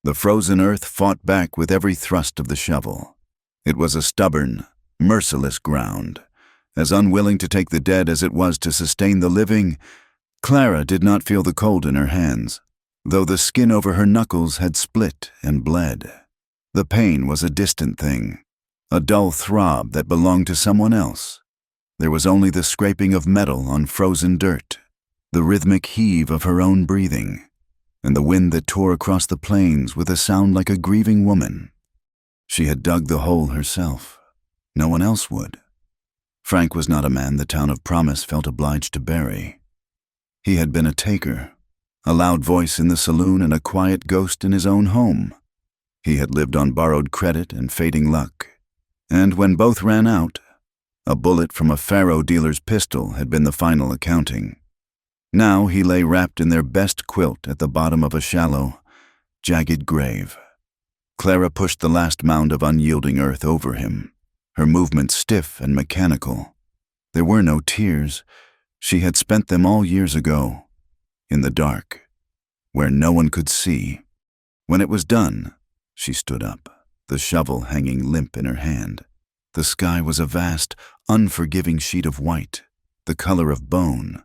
The frozen earth fought back with every thrust of the shovel. It was a stubborn, merciless ground. As unwilling to take the dead as it was to sustain the living, Clara did not feel the cold in her hands, though the skin over her knuckles had split and bled. The pain was a distant thing, a dull throb that belonged to someone else. There was only the scraping of metal on frozen dirt, the rhythmic heave of her own breathing, and the wind that tore across the plains with a sound like a grieving woman. She had dug the hole herself. No one else would. Frank was not a man the town of Promise felt obliged to bury. He had been a taker, a loud voice in the saloon and a quiet ghost in his own home. He had lived on borrowed credit and fading luck, and when both ran out, a bullet from a faro dealer's pistol had been the final accounting. Now he lay wrapped in their best quilt at the bottom of a shallow, jagged grave. Clara pushed the last mound of unyielding earth over him, her movements stiff and mechanical. There were no tears. She had spent them all years ago, in the dark, where no one could see. When it was done, she stood up, the shovel hanging limp in her hand. The sky was a vast, unforgiving sheet of white, the color of bone.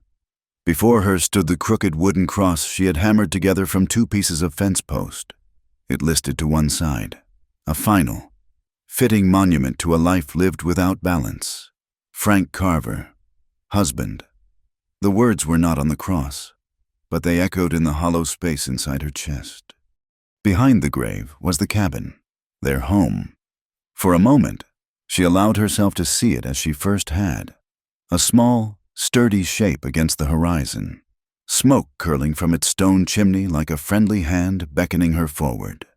Before her stood the crooked wooden cross she had hammered together from 2 pieces of fence post. It listed to one side, a final, fitting monument to a life lived without balance. Frank Carver, husband. The words were not on the cross, but they echoed in the hollow space inside her chest. Behind the grave was the cabin, their home. For a moment, she allowed herself to see it as she first had, a small, sturdy shape against the horizon, smoke curling from its stone chimney like a friendly hand beckoning her forward,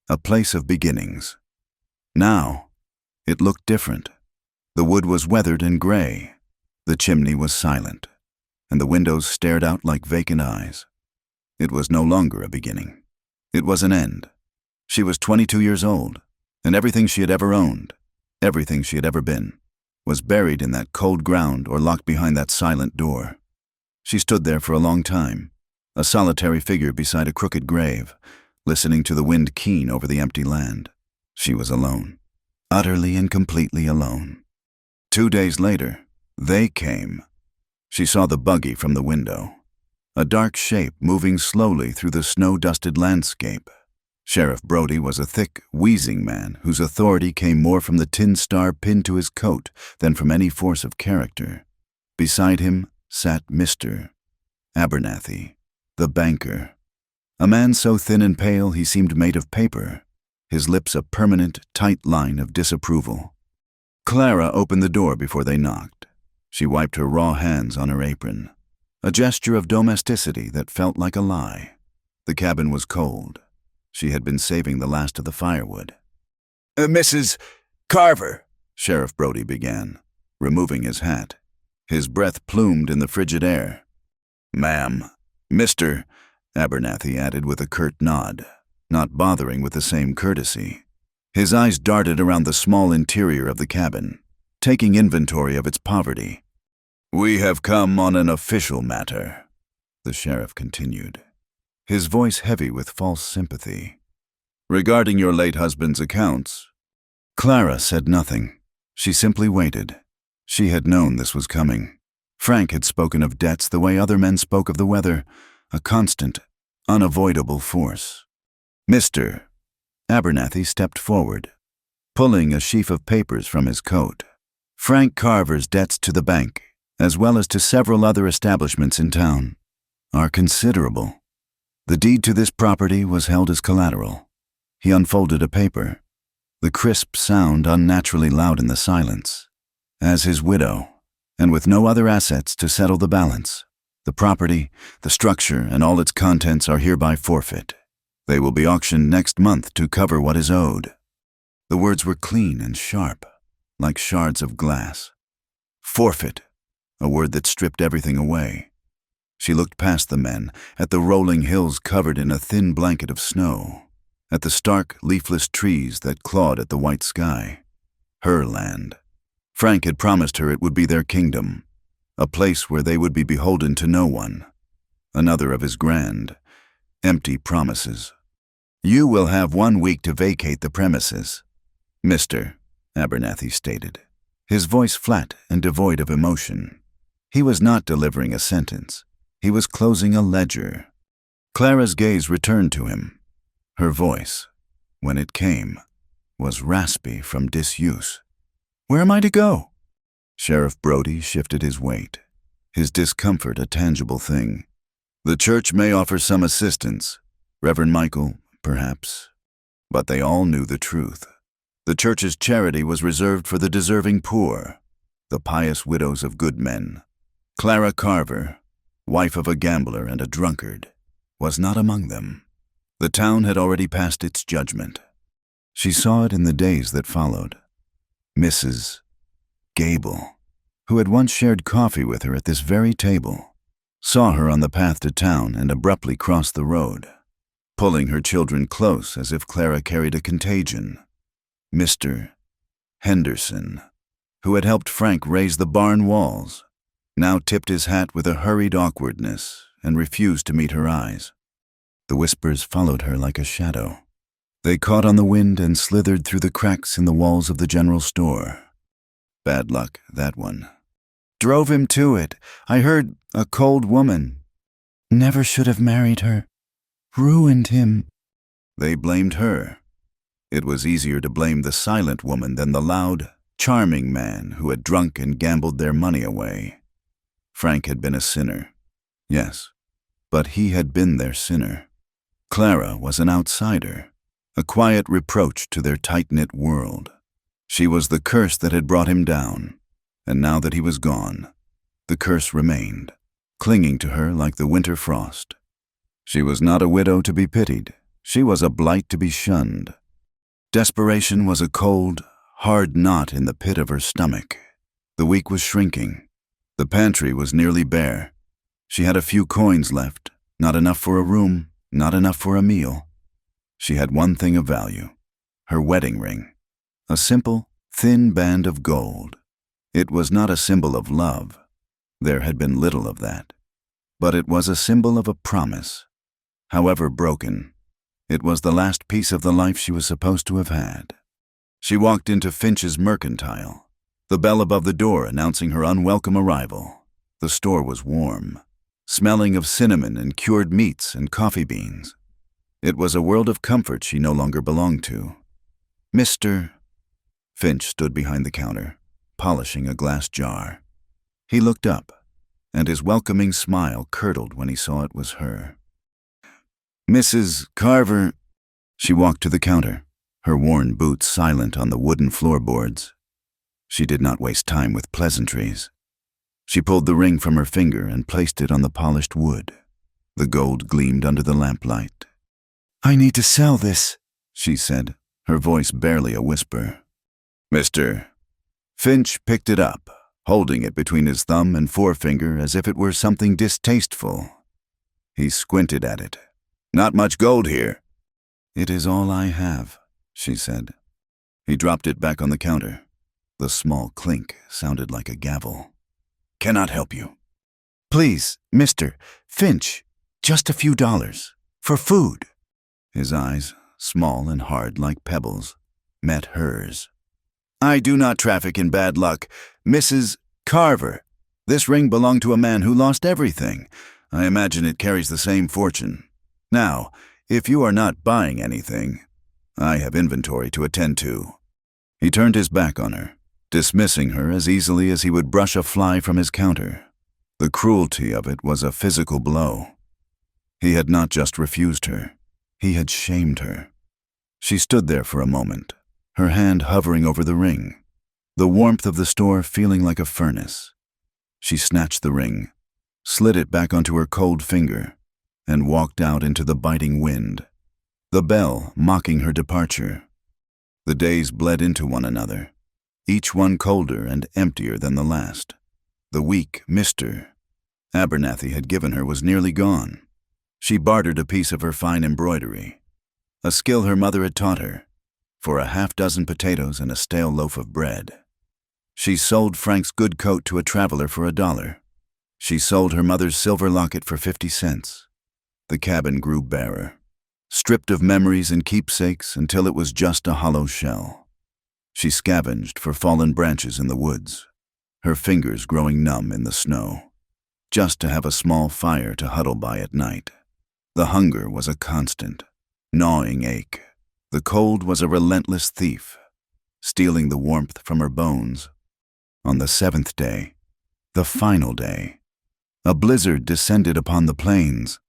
a place of beginnings. Now, it looked different. The wood was weathered and gray, the chimney was silent, and the windows stared out like vacant eyes. It was no longer a beginning. It was an end. She was 22 years old, and everything she had ever owned, everything she had ever been, was buried in that cold ground or locked behind that silent door. She stood there for a long time, a solitary figure beside a crooked grave, listening to the wind keen over the empty land. She was alone, utterly and completely alone. 2 days later, they came. She saw the buggy from the window, a dark shape moving slowly through the snow-dusted landscape. Sheriff Brody was a thick, wheezing man whose authority came more from the tin star pinned to his coat than from any force of character. Beside him sat Mr. Abernathy, the banker, a man so thin and pale he seemed made of paper, his lips a permanent, tight line of disapproval. Clara opened the door before they knocked. She wiped her raw hands on her apron, a gesture of domesticity that felt like a lie. The cabin was cold. She had been saving the last of the firewood. "Mrs. Carver," Sheriff Brody began, removing his hat. His breath plumed in the frigid air. "Ma'am." "Mr." Abernathy added with a curt nod, not bothering with the same courtesy. His eyes darted around the small interior of the cabin, taking inventory of its poverty. "We have come on an official matter," the sheriff continued, his voice heavy with false sympathy. "Regarding your late husband's accounts." Clara said nothing. She simply waited. She had known this was coming. Frank had spoken of debts the way other men spoke of the weather, a constant, unavoidable force. Mr. Abernathy stepped forward, pulling a sheaf of papers from his coat. "Frank Carver's debts to the bank, as well as to several other establishments in town, are considerable. The deed to this property was held as collateral." He unfolded a paper, the crisp sound unnaturally loud in the silence. "As his widow, and with no other assets to settle the balance, the property, the structure, and all its contents are hereby forfeit. They will be auctioned next month to cover what is owed." The words were clean and sharp, like shards of glass. Forfeit, a word that stripped everything away. She looked past the men, at the rolling hills covered in a thin blanket of snow, at the stark, leafless trees that clawed at the white sky. Her land. Frank had promised her it would be their kingdom, a place where they would be beholden to no one. Another of his grand, empty promises. You will have 1 week to vacate the premises, Mr. Abernathy stated, his voice flat and devoid of emotion. He was not delivering a sentence. He was closing a ledger. Clara's gaze returned to him. Her voice, when it came, was raspy from disuse. Where am I to go? Sheriff Brody shifted his weight, his discomfort a tangible thing. The church may offer some assistance, Reverend Michael, perhaps. But they all knew the truth. The church's charity was reserved for the deserving poor, the pious widows of good men. Clara Carver, wife of a gambler and a drunkard, was not among them. The town had already passed its judgment. She saw it in the days that followed. Mrs. Gable, who had once shared coffee with her at this very table, saw her on the path to town and abruptly crossed the road, pulling her children close as if Clara carried a contagion. Mr. Henderson, who had helped Frank raise the barn walls, now tipped his hat with a hurried awkwardness and refused to meet her eyes. The whispers followed her like a shadow. They caught on the wind and slithered through the cracks in the walls of the general store. Bad luck, that one. Drove him to it. I heard a cold woman. Never should have married her. Ruined him. They blamed her. It was easier to blame the silent woman than the loud, charming man who had drunk and gambled their money away. Frank had been a sinner. Yes, but he had been their sinner. Clara was an outsider, a quiet reproach to their tight-knit world. She was the curse that had brought him down, and now that he was gone, the curse remained, clinging to her like the winter frost. She was not a widow to be pitied. She was a blight to be shunned. Desperation was a cold, hard knot in the pit of her stomach. The week was shrinking. The pantry was nearly bare. She had a few coins left, not enough for a room, not enough for a meal. She had one thing of value, her wedding ring, a simple, thin band of gold. It was not a symbol of love. There had been little of that. But it was a symbol of a promise. However broken, it was the last piece of the life she was supposed to have had. She walked into Finch's Mercantile, the bell above the door announcing her unwelcome arrival. The store was warm, smelling of cinnamon and cured meats and coffee beans. It was a world of comfort she no longer belonged to. Mr. Finch stood behind the counter, polishing a glass jar. He looked up, and his welcoming smile curdled when he saw it was her. Mrs. Carver. She walked to the counter, her worn boots silent on the wooden floorboards. She did not waste time with pleasantries. She pulled the ring from her finger and placed it on the polished wood. The gold gleamed under the lamplight. I need to sell this, she said, her voice barely a whisper. Mr. Finch picked it up, holding it between his thumb and forefinger as if it were something distasteful. He squinted at it. Not much gold here. It is all I have, she said. He dropped it back on the counter. The small clink sounded like a gavel. Cannot help you. Please, Mr. Finch, just a few dollars. For food. His eyes, small and hard like pebbles, met hers. I do not traffic in bad luck. Mrs. Carver. This ring belonged to a man who lost everything. I imagine it carries the same fortune. Now, if you are not buying anything, I have inventory to attend to. He turned his back on her, dismissing her as easily as he would brush a fly from his counter. The cruelty of it was a physical blow. He had not just refused her. He had shamed her. She stood there for a moment, her hand hovering over the ring, the warmth of the store feeling like a furnace. She snatched the ring, slid it back onto her cold finger, and walked out into the biting wind, the bell mocking her departure. The days bled into one another, each one colder and emptier than the last. The week Mr. Abernathy had given her was nearly gone. She bartered a piece of her fine embroidery, a skill her mother had taught her, for a half-dozen potatoes and a stale loaf of bread. She sold Frank's good coat to a traveler for $1. She sold her mother's silver locket for 50 cents. The cabin grew barer. stripped of memories and keepsakes until it was just a hollow shell. She scavenged for fallen branches in the woods, her fingers growing numb in the snow, just to have a small fire to huddle by at night. The hunger was a constant, gnawing ache. The cold was a relentless thief, stealing the warmth from her bones. On the seventh day, the final day, a blizzard descended upon the plains.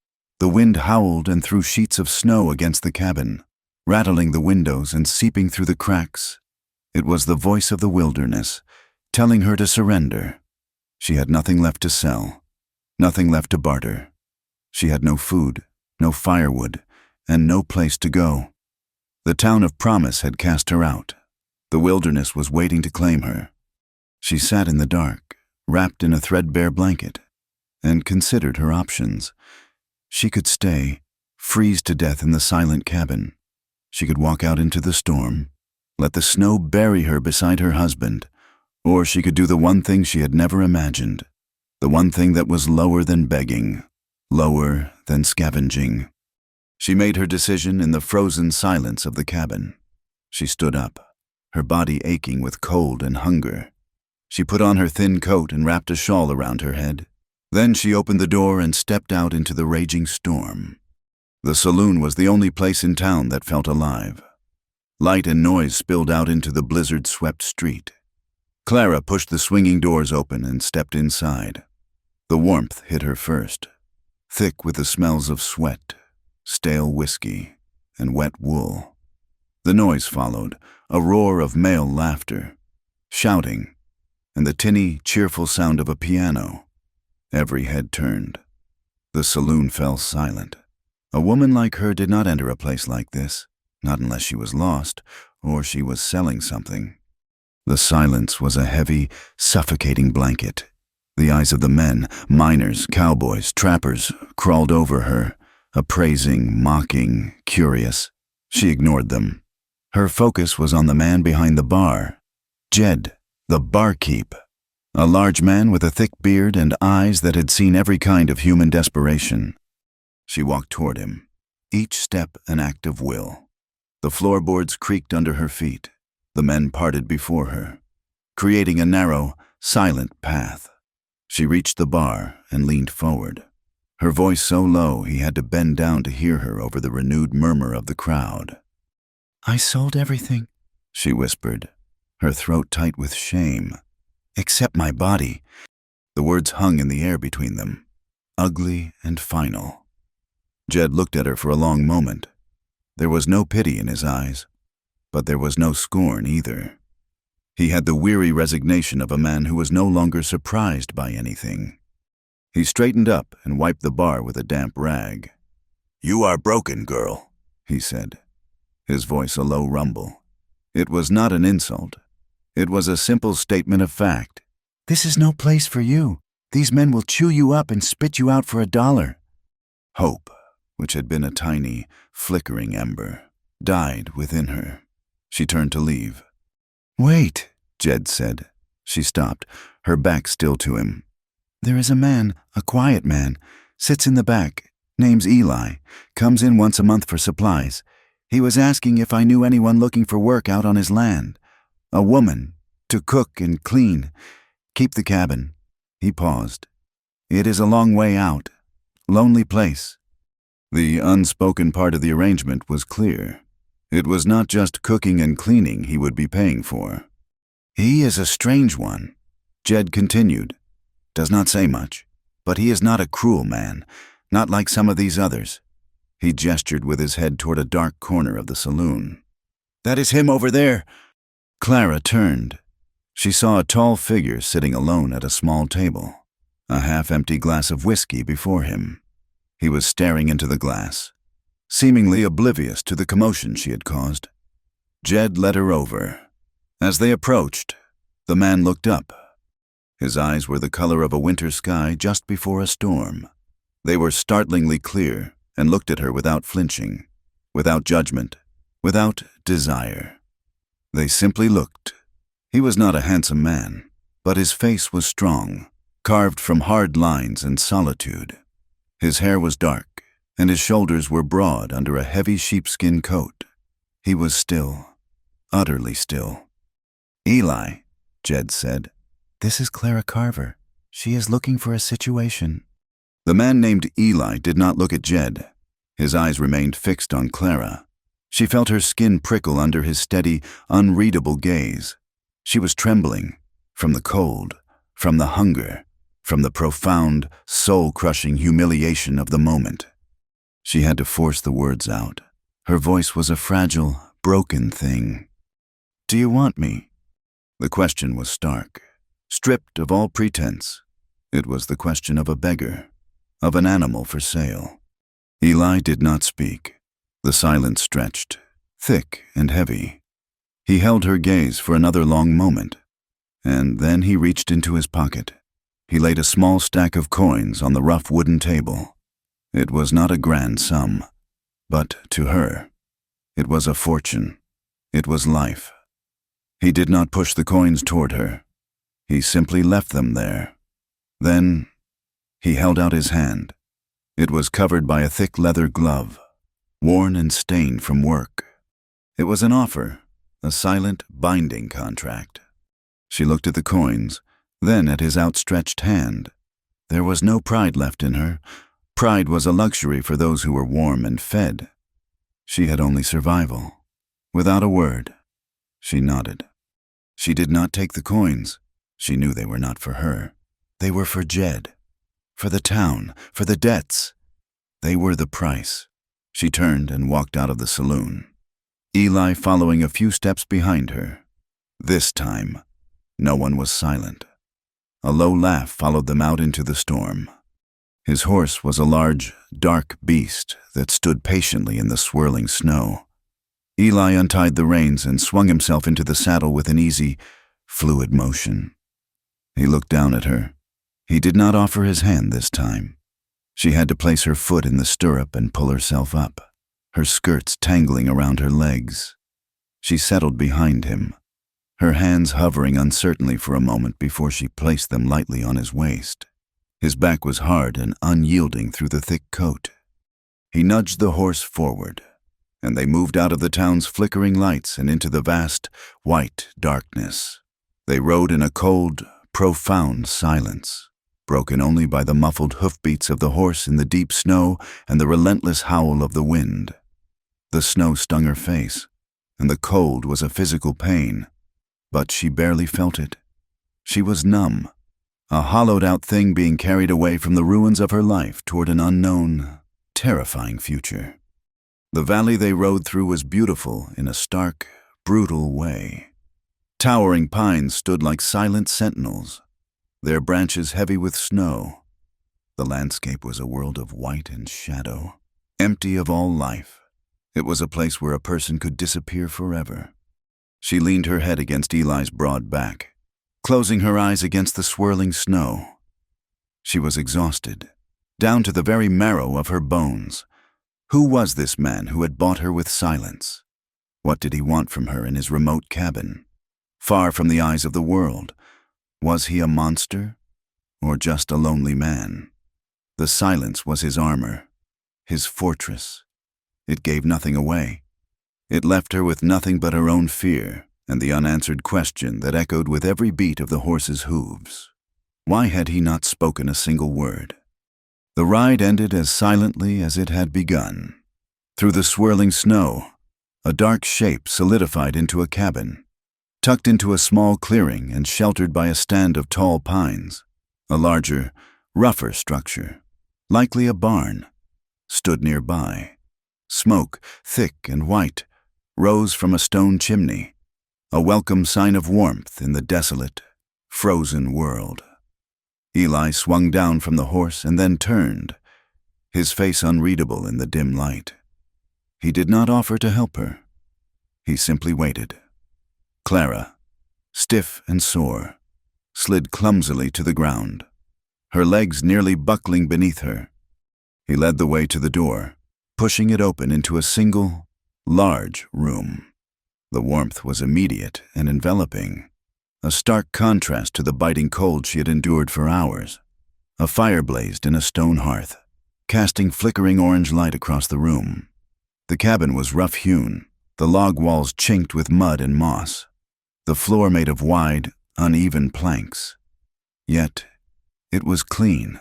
The wind howled and threw sheets of snow against the cabin, rattling the windows and seeping through the cracks. It was the voice of the wilderness, telling her to surrender. She had nothing left to sell, nothing left to barter. She had no food, no firewood, and no place to go. The town of promise had cast her out. The wilderness was waiting to claim her. She sat in the dark, wrapped in a threadbare blanket, and considered her options. She could stay, freeze to death in the silent cabin. She could walk out into the storm, let the snow bury her beside her husband, or she could do the one thing she had never imagined, the one thing that was lower than begging, lower than scavenging. She made her decision in the frozen silence of the cabin. She stood up, her body aching with cold and hunger. She put on her thin coat and wrapped a shawl around her head. Then she opened the door and stepped out into the raging storm. The saloon was the only place in town that felt alive. Light and noise spilled out into the blizzard-swept street. Clara pushed the swinging doors open and stepped inside. The warmth hit her first, thick with the smells of sweat, stale whiskey, and wet wool. The noise followed, a roar of male laughter, shouting, and the tinny, cheerful sound of a piano. Every head turned. The saloon fell silent. A woman like her did not enter a place like this, not unless she was lost, or she was selling something. The silence was a heavy, suffocating blanket. The eyes of the men, miners, cowboys, trappers, crawled over her, appraising, mocking, curious. She ignored them. Her focus was on the man behind the bar, Jed, the barkeep. A large man with a thick beard and eyes that had seen every kind of human desperation. She walked toward him, each step an act of will. The floorboards creaked under her feet. The men parted before her, creating a narrow, silent path. She reached the bar and leaned forward, her voice so low he had to bend down to hear her over the renewed murmur of the crowd. "I sold everything," she whispered, her throat tight with shame. "Except my body." The words hung in the air between them, ugly and final. Jed looked at her for a long moment. There was no pity in his eyes, but there was no scorn either. He had the weary resignation of a man who was no longer surprised by anything. He straightened up and wiped the bar with a damp rag. "You are broken, girl," he said, his voice a low rumble. It was not an insult. It was a simple statement of fact. "This is no place for you. These men will chew you up and spit you out for $1. Hope, which had been a tiny, flickering ember, died within her. She turned to leave. "Wait," Jed said. She stopped, her back still to him. "There is a man, a quiet man, sits in the back, name's Eli, comes in once a month for supplies. He was asking if I knew anyone looking for work out on his land. A woman, to cook and clean, keep the cabin." He paused. "It is a long way out. Lonely place." The unspoken part of the arrangement was clear. It was not just cooking and cleaning he would be paying for. "He is a strange one," Jed continued. "Does not say much, but he is not a cruel man, not like some of these others." He gestured with his head toward a dark corner of the saloon. "That is him over there." Clara turned. She saw a tall figure sitting alone at a small table, a half-empty glass of whiskey before him. He was staring into the glass, seemingly oblivious to the commotion she had caused. Jed led her over. As they approached, the man looked up. His eyes were the color of a winter sky just before a storm. They were startlingly clear and looked at her without flinching, without judgment, without desire. They simply looked. He was not a handsome man, but his face was strong, carved from hard lines and solitude. His hair was dark, and his shoulders were broad under a heavy sheepskin coat. He was still, utterly still. "Eli," Jed said, "this is Clara Carver. She is looking for a situation." The man named Eli did not look at Jed. His eyes remained fixed on Clara. She felt her skin prickle under his steady, unreadable gaze. She was trembling, from the cold, from the hunger, from the profound, soul-crushing humiliation of the moment. She had to force the words out. Her voice was a fragile, broken thing. "Do you want me?" The question was stark, stripped of all pretense. It was the question of a beggar, of an animal for sale. Eli did not speak. The silence stretched, thick and heavy. He held her gaze for another long moment, and then he reached into his pocket. He laid a small stack of coins on the rough wooden table. It was not a grand sum, but to her, it was a fortune. It was life. He did not push the coins toward her. He simply left them there. Then he held out his hand. It was covered by a thick leather glove, worn and stained from work. It was an offer, a silent, binding contract. She looked at the coins, then at his outstretched hand. There was no pride left in her. Pride was a luxury for those who were warm and fed. She had only survival. Without a word, she nodded. She did not take the coins. She knew they were not for her. They were for Jed, for the town, for the debts. They were the price. She turned and walked out of the saloon, Eli following a few steps behind her. This time, no one was silent. A low laugh followed them out into the storm. His horse was a large, dark beast that stood patiently in the swirling snow. Eli untied the reins and swung himself into the saddle with an easy, fluid motion. He looked down at her. He did not offer his hand this time. She had to place her foot in the stirrup and pull herself up, her skirts tangling around her legs. She settled behind him, her hands hovering uncertainly for a moment before she placed them lightly on his waist. His back was hard and unyielding through the thick coat. He nudged the horse forward, and they moved out of the town's flickering lights and into the vast, white darkness. They rode in a cold, profound silence, broken only by the muffled hoofbeats of the horse in the deep snow and the relentless howl of the wind. The snow stung her face, and the cold was a physical pain, but she barely felt it. She was numb, a hollowed-out thing being carried away from the ruins of her life toward an unknown, terrifying future. The valley they rode through was beautiful in a stark, brutal way. Towering pines stood like silent sentinels, their branches heavy with snow. The landscape was a world of white and shadow, empty of all life. It was a place where a person could disappear forever. She leaned her head against Eli's broad back, closing her eyes against the swirling snow. She was exhausted, down to the very marrow of her bones. Who was this man who had bought her with silence? What did he want from her in his remote cabin, far from the eyes of the world? Was he a monster, or just a lonely man? The silence was his armor, his fortress. It gave nothing away. It left her with nothing but her own fear and the unanswered question that echoed with every beat of the horse's hooves. Why had he not spoken a single word? The ride ended as silently as it had begun. Through the swirling snow, a dark shape solidified into a cabin, tucked into a small clearing and sheltered by a stand of tall pines. A larger, rougher structure, likely a barn, stood nearby. Smoke, thick and white, rose from a stone chimney, a welcome sign of warmth in the desolate, frozen world. Eli swung down from the horse and then turned, his face unreadable in the dim light. He did not offer to help her. He simply waited. Clara, stiff and sore, slid clumsily to the ground, her legs nearly buckling beneath her. He led the way to the door, pushing it open into a single, large room. The warmth was immediate and enveloping, a stark contrast to the biting cold she had endured for hours. A fire blazed in a stone hearth, casting flickering orange light across the room. The cabin was rough-hewn, the log walls chinked with mud and moss, the floor made of wide, uneven planks. Yet, it was clean.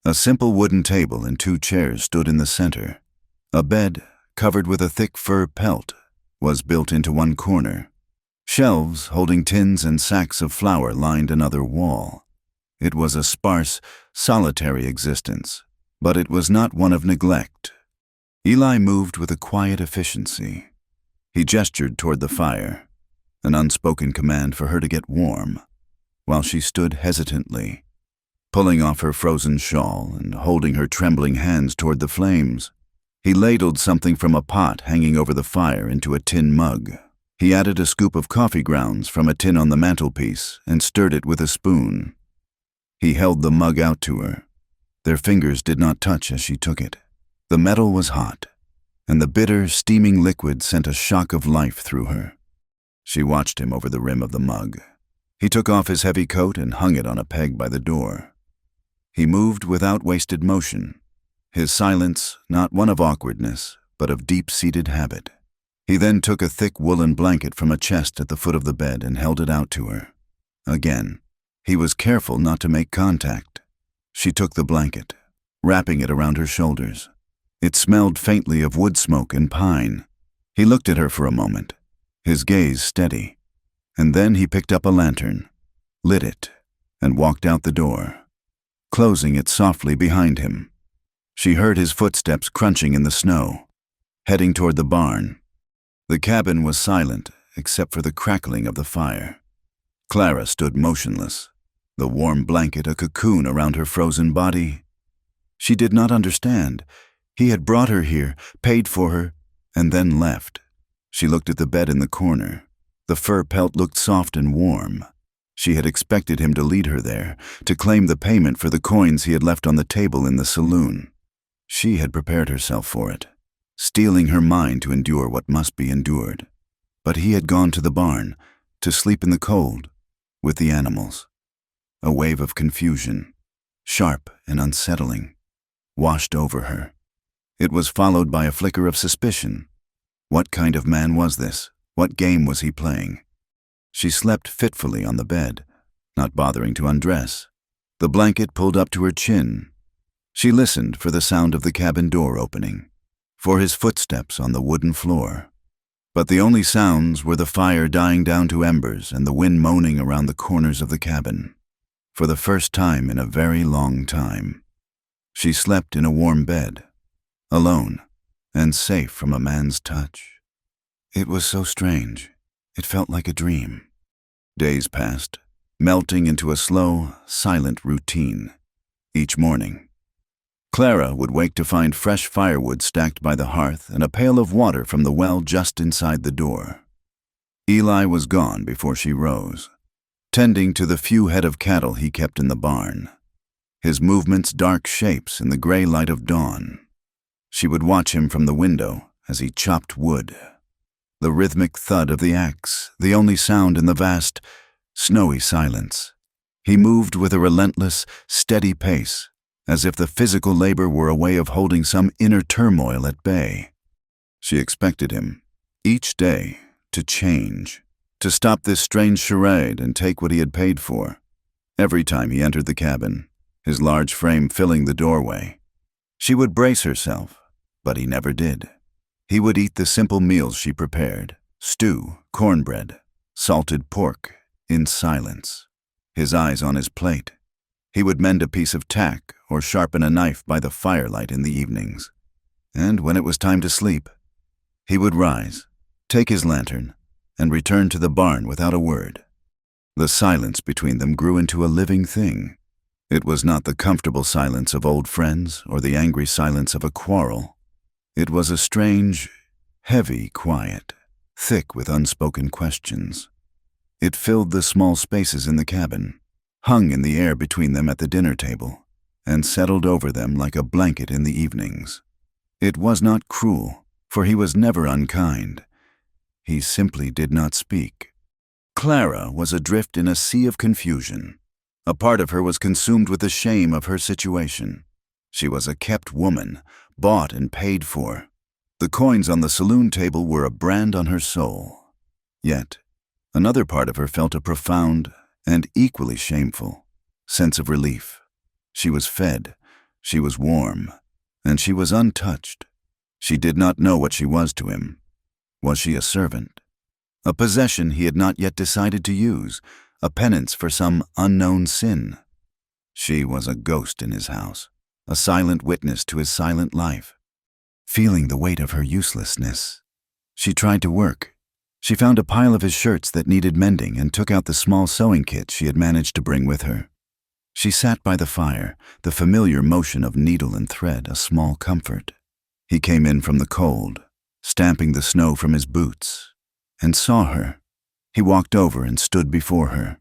A simple wooden table and 2 chairs stood in the center. A bed, covered with a thick fur pelt, was built into one corner. Shelves holding tins and sacks of flour lined another wall. It was a sparse, solitary existence, but it was not one of neglect. Eli moved with a quiet efficiency. He gestured toward the fire, an unspoken command for her to get warm, while she stood hesitantly, pulling off her frozen shawl and holding her trembling hands toward the flames. He ladled something from a pot hanging over the fire into a tin mug. He added a scoop of coffee grounds from a tin on the mantelpiece and stirred it with a spoon. He held the mug out to her. Their fingers did not touch as she took it. The metal was hot, and the bitter, steaming liquid sent a shock of life through her. She watched him over the rim of the mug. He took off his heavy coat and hung it on a peg by the door. He moved without wasted motion, his silence not one of awkwardness, but of deep-seated habit. He then took a thick woolen blanket from a chest at the foot of the bed and held it out to her. Again, he was careful not to make contact. She took the blanket, wrapping it around her shoulders. It smelled faintly of wood smoke and pine. He looked at her for a moment, his gaze steady, and then he picked up a lantern, lit it, and walked out the door, closing it softly behind him. She heard his footsteps crunching in the snow, heading toward the barn. The cabin was silent except for the crackling of the fire. Clara stood motionless, the warm blanket a cocoon around her frozen body. She did not understand. He had brought her here, paid for her, and then left. She looked at the bed in the corner. The fur pelt looked soft and warm. She had expected him to lead her there, to claim the payment for the coins he had left on the table in the saloon. She had prepared herself for it, steeling her mind to endure what must be endured. But he had gone to the barn, to sleep in the cold, with the animals. A wave of confusion, sharp and unsettling, washed over her. It was followed by a flicker of suspicion. What kind of man was this? What game was he playing? She slept fitfully on the bed, not bothering to undress. The blanket pulled up to her chin. She listened for the sound of the cabin door opening, for his footsteps on the wooden floor. But the only sounds were the fire dying down to embers and the wind moaning around the corners of the cabin. For the first time in a very long time, she slept in a warm bed, alone and safe from a man's touch. It was so strange. It felt like a dream. Days passed, melting into a slow, silent routine. Each morning, Clara would wake to find fresh firewood stacked by the hearth and a pail of water from the well just inside the door. Eli was gone before she rose, tending to the few head of cattle he kept in the barn, his movements dark shapes in the gray light of dawn. She would watch him from the window as he chopped wood. The rhythmic thud of the axe, the only sound in the vast, snowy silence. He moved with a relentless, steady pace, as if the physical labor were a way of holding some inner turmoil at bay. She expected him, each day, to change, to stop this strange charade and take what he had paid for. Every time he entered the cabin, his large frame filling the doorway, she would brace herself, but he never did. He would eat the simple meals she prepared, stew, cornbread, salted pork, in silence, his eyes on his plate. He would mend a piece of tack or sharpen a knife by the firelight in the evenings. And when it was time to sleep, he would rise, take his lantern, and return to the barn without a word. The silence between them grew into a living thing. It was not the comfortable silence of old friends or the angry silence of a quarrel. It was a strange, heavy quiet, thick with unspoken questions. It filled the small spaces in the cabin, hung in the air between them at the dinner table, and settled over them like a blanket in the evenings. It was not cruel, for he was never unkind. He simply did not speak. Clara was adrift in a sea of confusion. A part of her was consumed with the shame of her situation. She was a kept woman, bought and paid for. The coins on the saloon table were a brand on her soul. Yet, another part of her felt a profound and equally shameful sense of relief. She was fed, she was warm, and she was untouched. She did not know what she was to him. Was she a servant? A possession he had not yet decided to use, a penance for some unknown sin? She was a ghost in his house, a silent witness to his silent life. Feeling the weight of her uselessness, she tried to work. She found a pile of his shirts that needed mending and took out the small sewing kit she had managed to bring with her. She sat by the fire, the familiar motion of needle and thread a small comfort. He came in from the cold, stamping the snow from his boots, and saw her. He walked over and stood before her.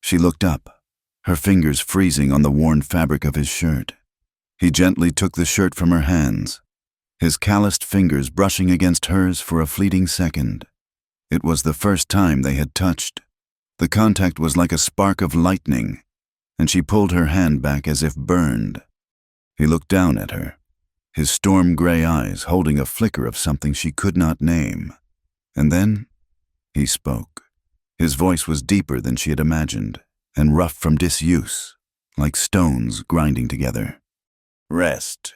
She looked up, her fingers freezing on the worn fabric of his shirt. He gently took the shirt from her hands, his calloused fingers brushing against hers for a fleeting second. It was the first time they had touched. The contact was like a spark of lightning, and she pulled her hand back as if burned. He looked down at her, his storm-gray eyes holding a flicker of something she could not name. And then he spoke. His voice was deeper than she had imagined, and rough from disuse, like stones grinding together. Rest.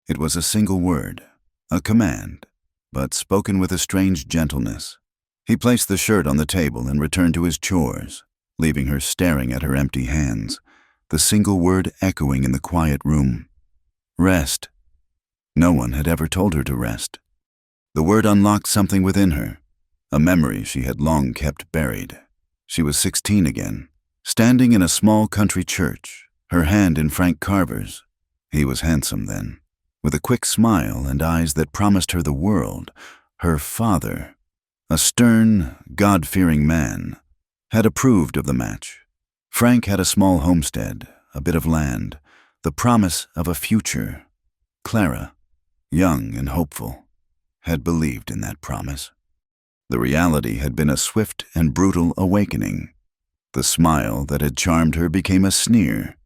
It was a single word, a command, but spoken with a strange gentleness. He placed the shirt on the table and returned to his chores, leaving her staring at her empty hands, the single word echoing in the quiet room. Rest. No one had ever told her to rest. The word unlocked something within her, a memory she had long kept buried. She was 16 again, standing in a small country church, her hand in Frank Carver's. He was handsome then, with a quick smile and eyes that promised her the world. Her father, a stern, God-fearing man, had approved of the match. Frank had a small homestead, a bit of land, the promise of a future. Clara, young and hopeful, had believed in that promise. The reality had been a swift and brutal awakening. The smile that had charmed her became a sneer.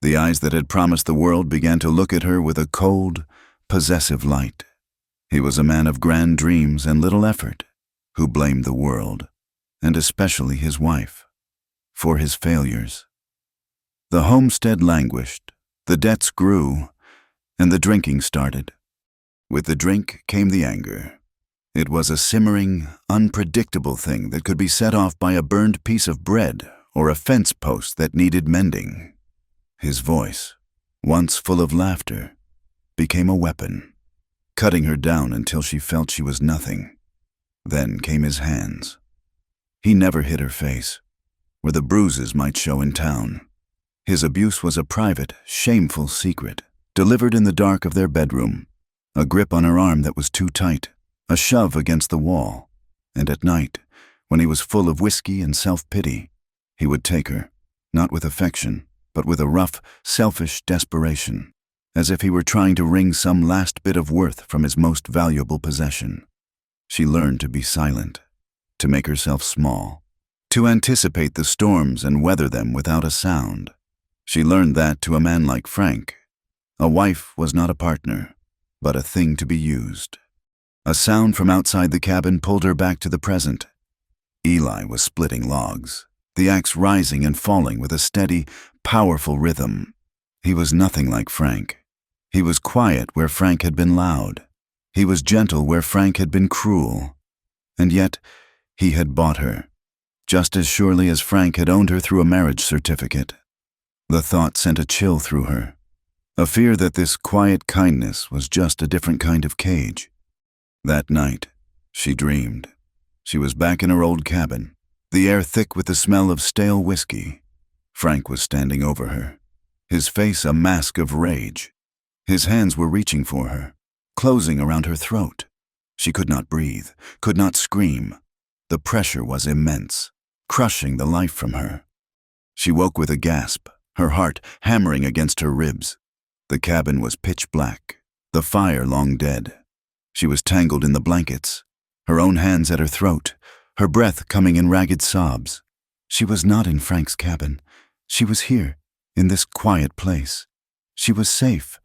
The eyes that had promised the world began to look at her with a cold, possessive light. He was a man of grand dreams and little effort, who blamed the world, and especially his wife, for his failures. The homestead languished, the debts grew, and the drinking started. With the drink came the anger. It was a simmering, unpredictable thing that could be set off by a burned piece of bread or a fence post that needed mending. His voice, once full of laughter, became a weapon, cutting her down until she felt she was nothing. Then came his hands. He never hit her face, where the bruises might show in town. His abuse was a private, shameful secret, delivered in the dark of their bedroom, a grip on her arm that was too tight, a shove against the wall, and at night, when he was full of whiskey and self-pity, he would take her, not with affection, but with a rough, selfish desperation, as if he were trying to wring some last bit of worth from his most valuable possession. She learned to be silent, to make herself small, to anticipate the storms and weather them without a sound. She learned that to a man like Frank, a wife was not a partner, but a thing to be used. A sound from outside the cabin pulled her back to the present. Eli was splitting logs, the axe rising and falling with a steady, powerful rhythm. He was nothing like Frank. He was quiet where Frank had been loud. He was gentle where Frank had been cruel. And yet, he had bought her, just as surely as Frank had owned her through a marriage certificate. The thought sent a chill through her, a fear that this quiet kindness was just a different kind of cage. That night, she dreamed. She was back in her old cabin, the air thick with the smell of stale whiskey. Frank was standing over her, his face a mask of rage. His hands were reaching for her, closing around her throat. She could not breathe, could not scream. The pressure was immense, crushing the life from her. She woke with a gasp, her heart hammering against her ribs. The cabin was pitch black, the fire long dead. She was tangled in the blankets, her own hands at her throat, her breath coming in ragged sobs. She was not in Frank's cabin. She was here, in this quiet place. She was safe,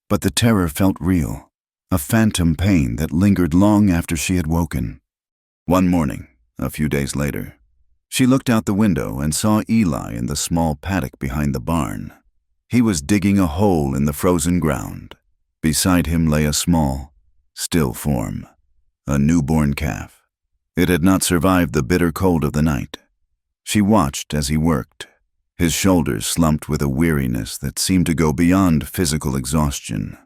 But the terror felt real, a phantom pain that lingered long after she had woken. One morning, a few days later, she looked out the window and saw Eli in the small paddock behind the barn. He was digging a hole in the frozen ground. Beside him lay a small, still form, a newborn calf. It had not survived the bitter cold of the night. She watched as he worked, his shoulders slumped with a weariness that seemed to go beyond physical exhaustion.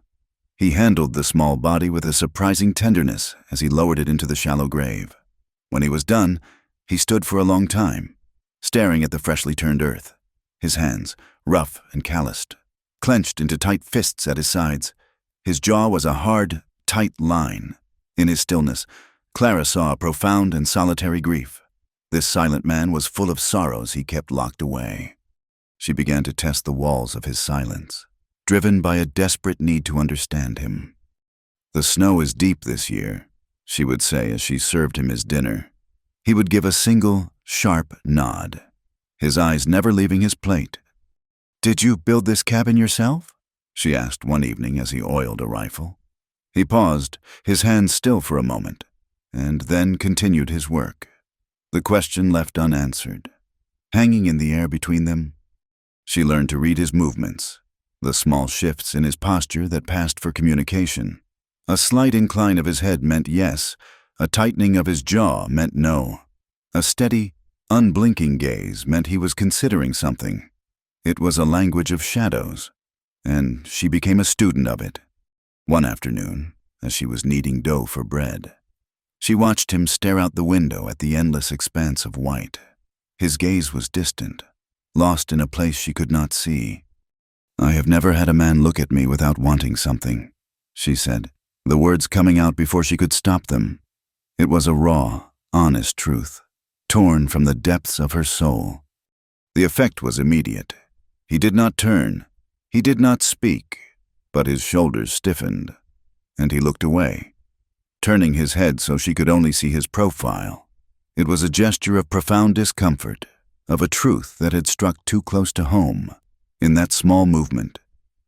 He handled the small body with a surprising tenderness as he lowered it into the shallow grave. When he was done, he stood for a long time, staring at the freshly turned earth, his hands, rough and calloused, clenched into tight fists at his sides. His jaw was a hard, tight line. In his stillness, Clara saw a profound and solitary grief. This silent man was full of sorrows he kept locked away. She began to test the walls of his silence, driven by a desperate need to understand him. "The snow is deep this year," she would say as she served him his dinner. He would give a single, sharp nod, his eyes never leaving his plate. "Did you build this cabin yourself?" she asked one evening as he oiled a rifle. He paused, his hands still for a moment, and then continued his work. The question left unanswered, hanging in the air between them. She learned to read his movements, the small shifts in his posture that passed for communication. A slight incline of his head meant yes, a tightening of his jaw meant no. A steady, unblinking gaze meant he was considering something. It was a language of shadows, and she became a student of it. One afternoon, as she was kneading dough for bread, she watched him stare out the window at the endless expanse of white. His gaze was distant, lost in a place she could not see. "I have never had a man look at me without wanting something," she said, the words coming out before she could stop them. It was a raw, honest truth, torn from the depths of her soul. The effect was immediate. He did not turn, he did not speak, but his shoulders stiffened, and he looked away, turning his head so she could only see his profile. It was a gesture of profound discomfort, of a truth that had struck too close to home. In that small movement,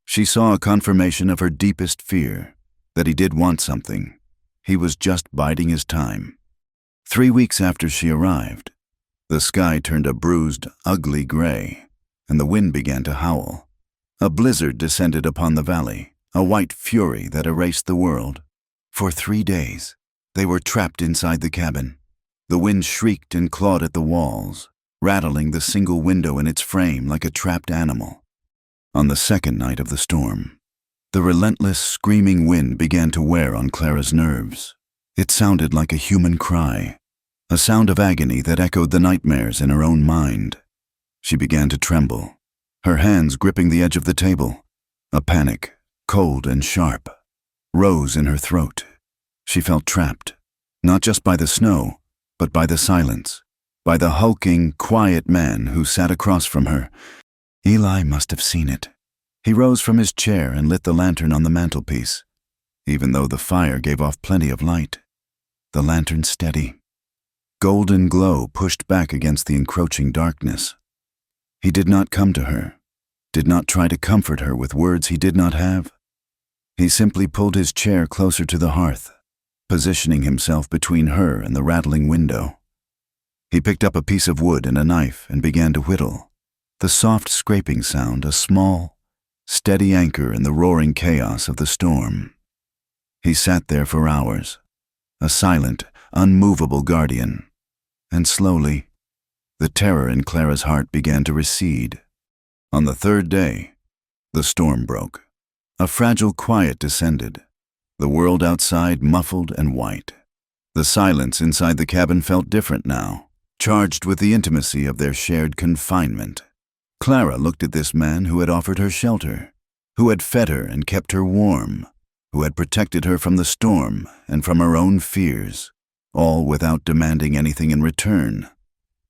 she saw a confirmation of her deepest fear, that he did want something. He was just biding his time. 3 weeks after she arrived, the sky turned a bruised, ugly gray, and the wind began to howl. A blizzard descended upon the valley, a white fury that erased the world. For 3 days, they were trapped inside the cabin. The wind shrieked and clawed at the walls, rattling the single window in its frame like a trapped animal. On the second night of the storm, the relentless, screaming wind began to wear on Clara's nerves. It sounded like a human cry, a sound of agony that echoed the nightmares in her own mind. She began to tremble, her hands gripping the edge of the table. A panic, cold and sharp, rose in her throat. She felt trapped, not just by the snow, but by the silence, by the hulking, quiet man who sat across from her. Eli must have seen it. He rose from his chair and lit the lantern on the mantelpiece. Even though the fire gave off plenty of light, the lantern steady. Golden glow pushed back against the encroaching darkness. He did not come to her, did not try to comfort her with words he did not have. He simply pulled his chair closer to the hearth, positioning himself between her and the rattling window. He picked up a piece of wood and a knife and began to whittle, the soft scraping sound a small, steady anchor in the roaring chaos of the storm. He sat there for hours, a silent, unmovable guardian, and slowly, the terror in Clara's heart began to recede. On the third day, the storm broke. A fragile quiet descended, the world outside muffled and white. The silence inside the cabin felt different now, charged with the intimacy of their shared confinement. Clara looked at this man who had offered her shelter, who had fed her and kept her warm, who had protected her from the storm and from her own fears, all without demanding anything in return.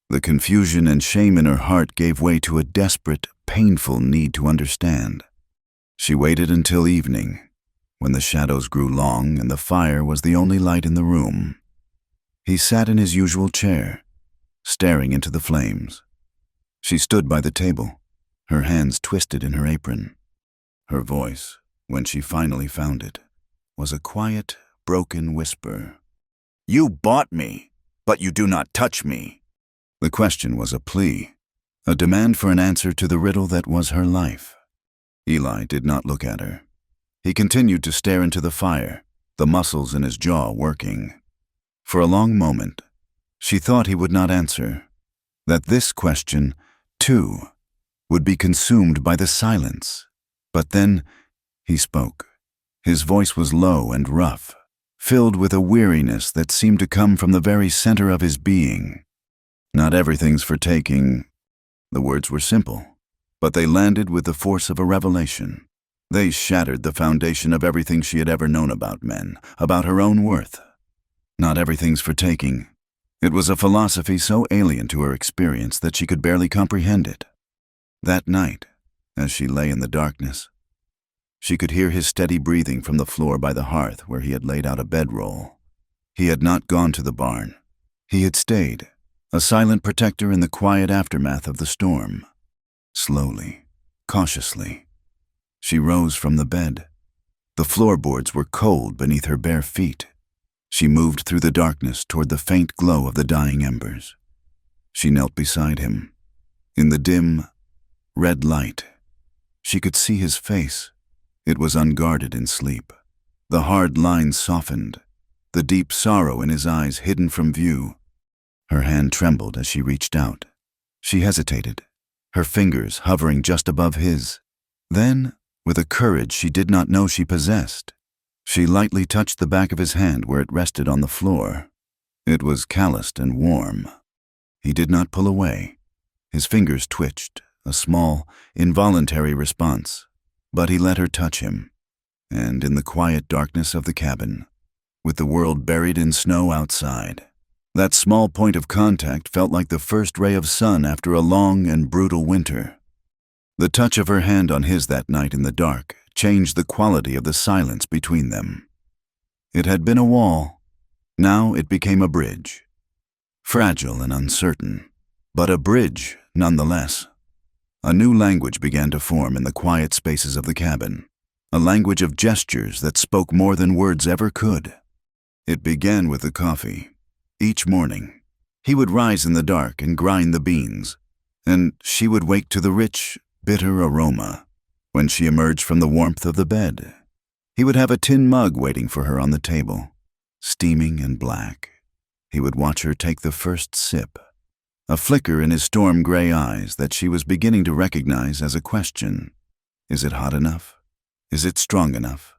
The confusion and shame in her heart gave way to a desperate, painful need to understand. She waited until evening, when the shadows grew long and the fire was the only light in the room. He sat in his usual chair, staring into the flames. She stood by the table, her hands twisted in her apron. Her voice, When she finally found it, was a quiet, broken whisper. "You bought me, but you do not touch me." The question was a plea, a demand for an answer to the riddle that was her life. Eli did not look at her. He continued to stare into the fire, the muscles in his jaw working. For a long moment, she thought he would not answer, that this question, too, would be consumed by the silence. But then he spoke. His voice was low and rough, filled with a weariness that seemed to come from the very center of his being. "Not everything's for taking." The words were simple, but they landed with the force of a revelation. They shattered the foundation of everything she had ever known about men, about her own worth. Not everything's for taking. It was a philosophy so alien to her experience that she could barely comprehend it. That night, as she lay in the darkness, she could hear his steady breathing from the floor by the hearth where he had laid out a bedroll. He had not gone to the barn. He had stayed, a silent protector in the quiet aftermath of the storm. Slowly, cautiously, she rose from the bed. The floorboards were cold beneath her bare feet. She moved through the darkness toward the faint glow of the dying embers. She knelt beside him. In the dim, red light, she could see his face. It was unguarded in sleep. The hard lines softened, the deep sorrow in his eyes hidden from view. Her hand trembled as she reached out. She hesitated, her fingers hovering just above his. Then, with a courage she did not know she possessed, she lightly touched the back of his hand where it rested on the floor. It was calloused and warm. He did not pull away. His fingers twitched, a small, involuntary response, but he let her touch him. And in the quiet darkness of the cabin, with the world buried in snow outside, that small point of contact felt like the first ray of sun after a long and brutal winter. The touch of her hand on his that night in the dark changed the quality of the silence between them. It had been a wall. Now it became a bridge. Fragile and uncertain, but a bridge nonetheless. A new language began to form in the quiet spaces of the cabin, a language of gestures that spoke more than words ever could. It began with the coffee. Each morning, he would rise in the dark and grind the beans, and she would wake to the rich, bitter aroma. When she emerged from the warmth of the bed, he would have a tin mug waiting for her on the table, steaming and black. He would watch her take the first sip, a flicker in his storm-gray eyes that she was beginning to recognize as a question. Is it hot enough? Is it strong enough?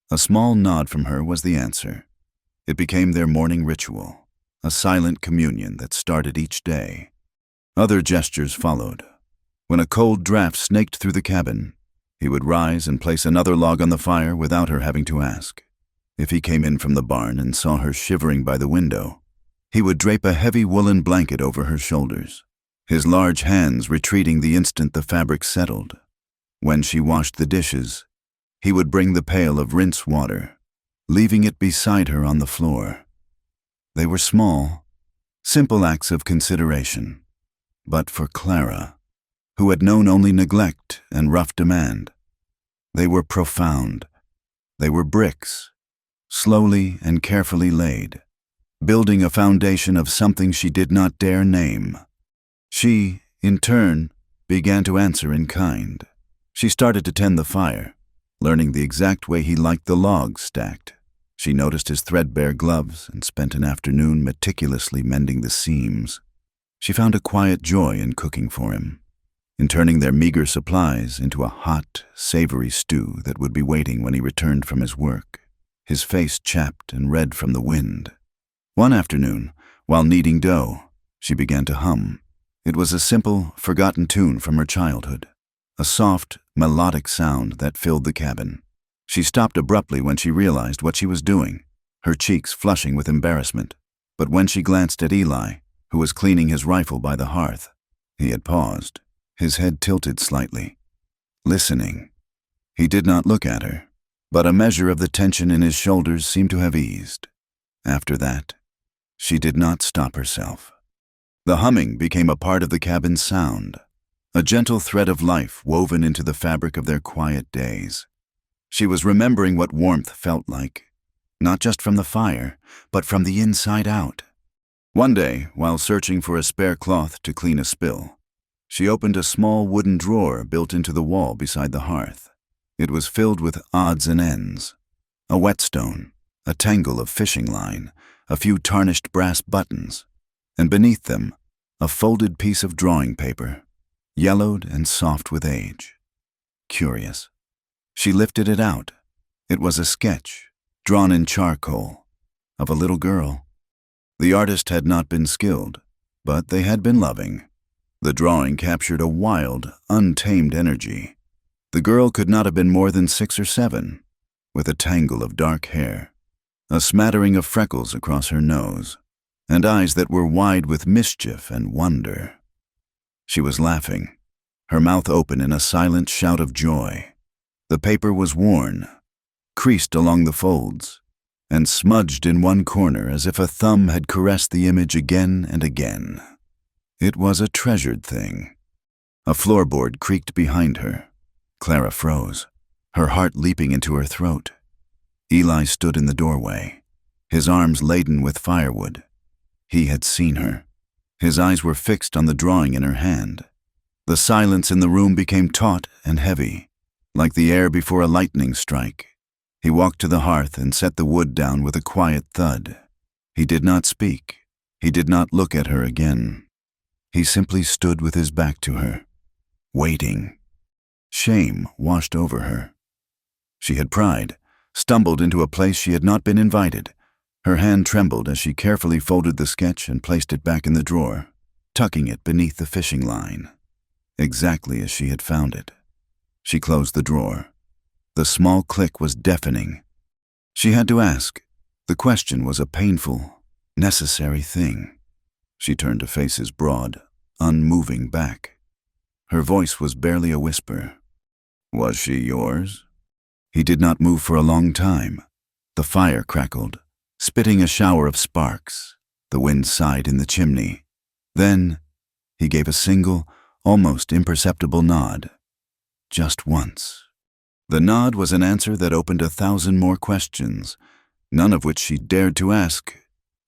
A small nod from her was the answer. It became their morning ritual, a silent communion that started each day. Other gestures followed. When a cold draft snaked through the cabin, he would rise and place another log on the fire without her having to ask. If he came in from the barn and saw her shivering by the window, he would drape a heavy woolen blanket over her shoulders, his large hands retreating the instant the fabric settled. When she washed the dishes, he would bring the pail of rinse water, leaving it beside her on the floor. They were small, simple acts of consideration, but for Clara, who had known only neglect and rough demand, they were profound. They were bricks, slowly and carefully laid, building a foundation of something she did not dare name. She, in turn, began to answer in kind. She started to tend the fire, learning the exact way he liked the logs stacked. She noticed his threadbare gloves and spent an afternoon meticulously mending the seams. She found a quiet joy in cooking for him, in turning their meager supplies into a hot, savory stew that would be waiting when he returned from his work, his face chapped and red from the wind. One afternoon, while kneading dough, she began to hum. It was a simple, forgotten tune from her childhood, a soft, melodic sound that filled the cabin. She stopped abruptly when she realized what she was doing, her cheeks flushing with embarrassment. But when she glanced at Eli, who was cleaning his rifle by the hearth, he had paused, his head tilted slightly, listening. He did not look at her, but a measure of the tension in his shoulders seemed to have eased. After that, she did not stop herself. The humming became a part of the cabin's sound, a gentle thread of life woven into the fabric of their quiet days. She was remembering what warmth felt like, not just from the fire, but from the inside out. One day, while searching for a spare cloth to clean a spill, she opened a small wooden drawer built into the wall beside the hearth. It was filled with odds and ends: a whetstone, a tangle of fishing line, a few tarnished brass buttons, and beneath them, a folded piece of drawing paper, yellowed and soft with age. Curious. She lifted it out. It was a sketch, drawn in charcoal, of a little girl. The artist had not been skilled, but they had been loving. The drawing captured a wild, untamed energy. The girl could not have been more than 6 or 7, with a tangle of dark hair, a smattering of freckles across her nose, and eyes that were wide with mischief and wonder. She was laughing, her mouth open in a silent shout of joy. The paper was worn, creased along the folds, and smudged in one corner as if a thumb had caressed the image again and again. It was a treasured thing. A floorboard creaked behind her. Clara froze, her heart leaping into her throat. Eli stood in the doorway, his arms laden with firewood. He had seen her. His eyes were fixed on the drawing in her hand. The silence in the room became taut and heavy, like the air before a lightning strike. He walked to the hearth and set the wood down with a quiet thud. He did not speak. He did not look at her again. He simply stood with his back to her, waiting. Shame washed over her. She had pried, stumbled into a place she had not been invited. Her hand trembled as she carefully folded the sketch and placed it back in the drawer, tucking it beneath the fishing line, exactly as she had found it. She closed the drawer. The small click was deafening. She had to ask. The question was a painful, necessary thing. She turned to face his broad, unmoving back. Her voice was barely a whisper. "Was she yours?" He did not move for a long time. The fire crackled, spitting a shower of sparks. The wind sighed in the chimney. Then he gave a single, almost imperceptible nod. Just once. The nod was an answer that opened 1,000 more questions, none of which she dared to ask.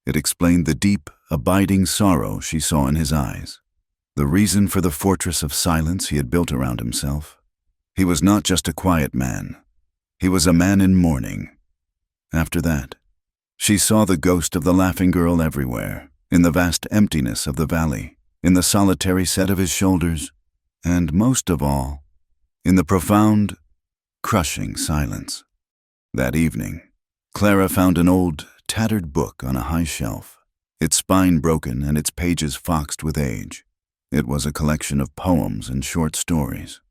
It explained the deep, abiding sorrow she saw in his eyes, the reason for the fortress of silence he had built around himself. He was not just a quiet man. He was a man in mourning. After that, she saw the ghost of the laughing girl everywhere, in the vast emptiness of the valley, in the solitary set of his shoulders, and most of all, in the profound, crushing silence. That evening, Clara found an old, tattered book on a high shelf, its spine broken and its pages foxed with age. It was a collection of poems and short stories.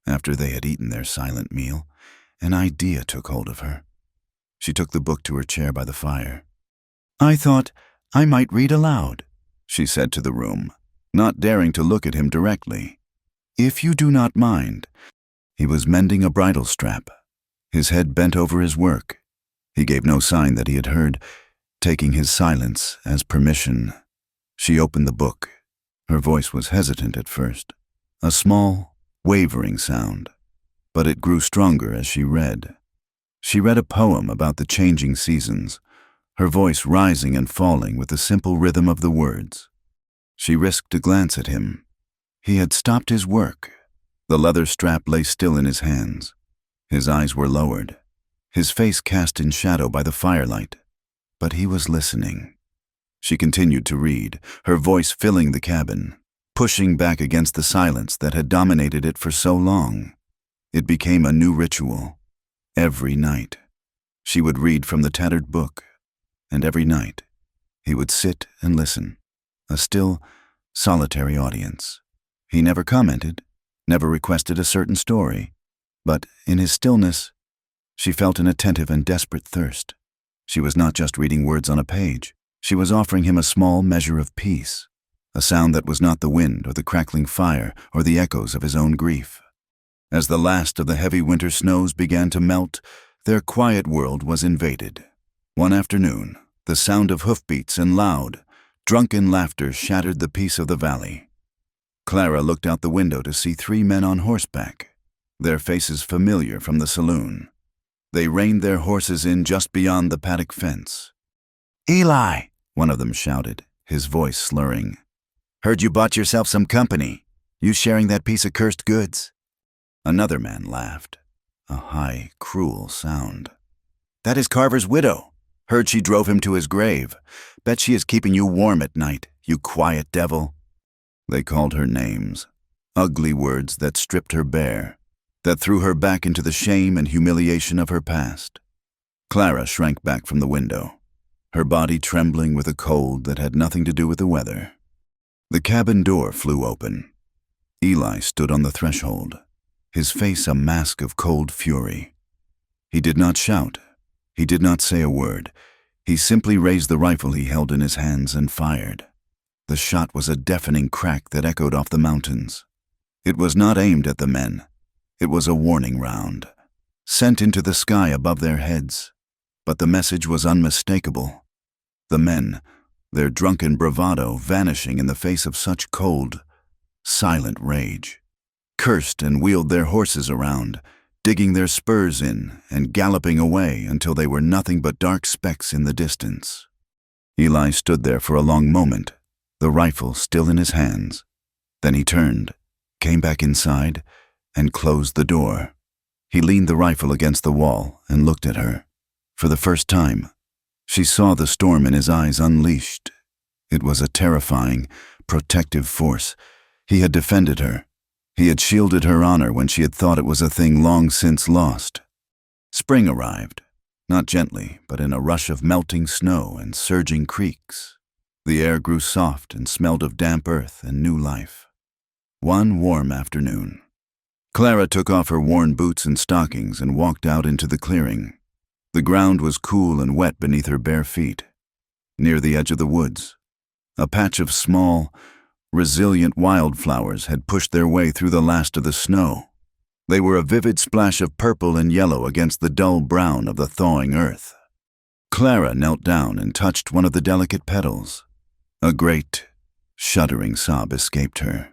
After they had eaten their silent meal, an idea took hold of her. She took the book to her chair by the fire. "I thought I might read aloud," she said to the room, not daring to look at him directly. "If you do not mind." He was mending a bridle strap, his head bent over his work. He gave no sign that he had heard, taking his silence as permission. She opened the book. Her voice was hesitant at first, a small, wavering sound, but it grew stronger as she read. She read a poem about the changing seasons, her voice rising and falling with the simple rhythm of the words. She risked a glance at him. He had stopped his work. The leather strap lay still in his hands. His eyes were lowered, his face cast in shadow by the firelight, but he was listening. She continued to read, her voice filling the cabin, pushing back against the silence that had dominated it for so long. It became a new ritual. Every night, she would read from the tattered book, and every night, he would sit and listen, a still, solitary audience. He never commented, never requested a certain story, but in his stillness, she felt an attentive and desperate thirst. She was not just reading words on a page. She was offering him a small measure of peace, a sound that was not the wind or the crackling fire or the echoes of his own grief. As the last of the heavy winter snows began to melt, their quiet world was invaded. One afternoon, the sound of hoofbeats and loud, drunken laughter shattered the peace of the valley. Clara looked out the window to see 3 men on horseback, their faces familiar from the saloon. They reined their horses in just beyond the paddock fence. "Eli," one of them shouted, his voice slurring. "Heard you bought yourself some company. You sharing that piece of cursed goods?" Another man laughed, a high, cruel sound. "That is Carver's widow. Heard she drove him to his grave. Bet she is keeping you warm at night, you quiet devil." They called her names, ugly words that stripped her bare, that threw her back into the shame and humiliation of her past. Clara shrank back from the window, her body trembling with a cold that had nothing to do with the weather. The cabin door flew open. Eli stood on the threshold, his face a mask of cold fury. He did not shout. He did not say a word. He simply raised the rifle he held in his hands and fired. The shot was a deafening crack that echoed off the mountains. It was not aimed at the men. It was a warning round, sent into the sky above their heads. But the message was unmistakable. The men, their drunken bravado vanishing in the face of such cold, silent rage, cursed and wheeled their horses around, digging their spurs in and galloping away until they were nothing but dark specks in the distance. Eli stood there for a long moment, the rifle still in his hands. Then he turned, came back inside, and closed the door. He leaned the rifle against the wall and looked at her. For the first time, she saw the storm in his eyes unleashed. It was a terrifying, protective force. He had defended her. He had shielded her honor when she had thought it was a thing long since lost. Spring arrived, not gently, but in a rush of melting snow and surging creeks. The air grew soft and smelled of damp earth and new life. One warm afternoon, Clara took off her worn boots and stockings and walked out into the clearing. The ground was cool and wet beneath her bare feet. Near the edge of the woods, a patch of small, resilient wildflowers had pushed their way through the last of the snow. They were a vivid splash of purple and yellow against the dull brown of the thawing earth. Clara knelt down and touched one of the delicate petals. A great, shuddering sob escaped her.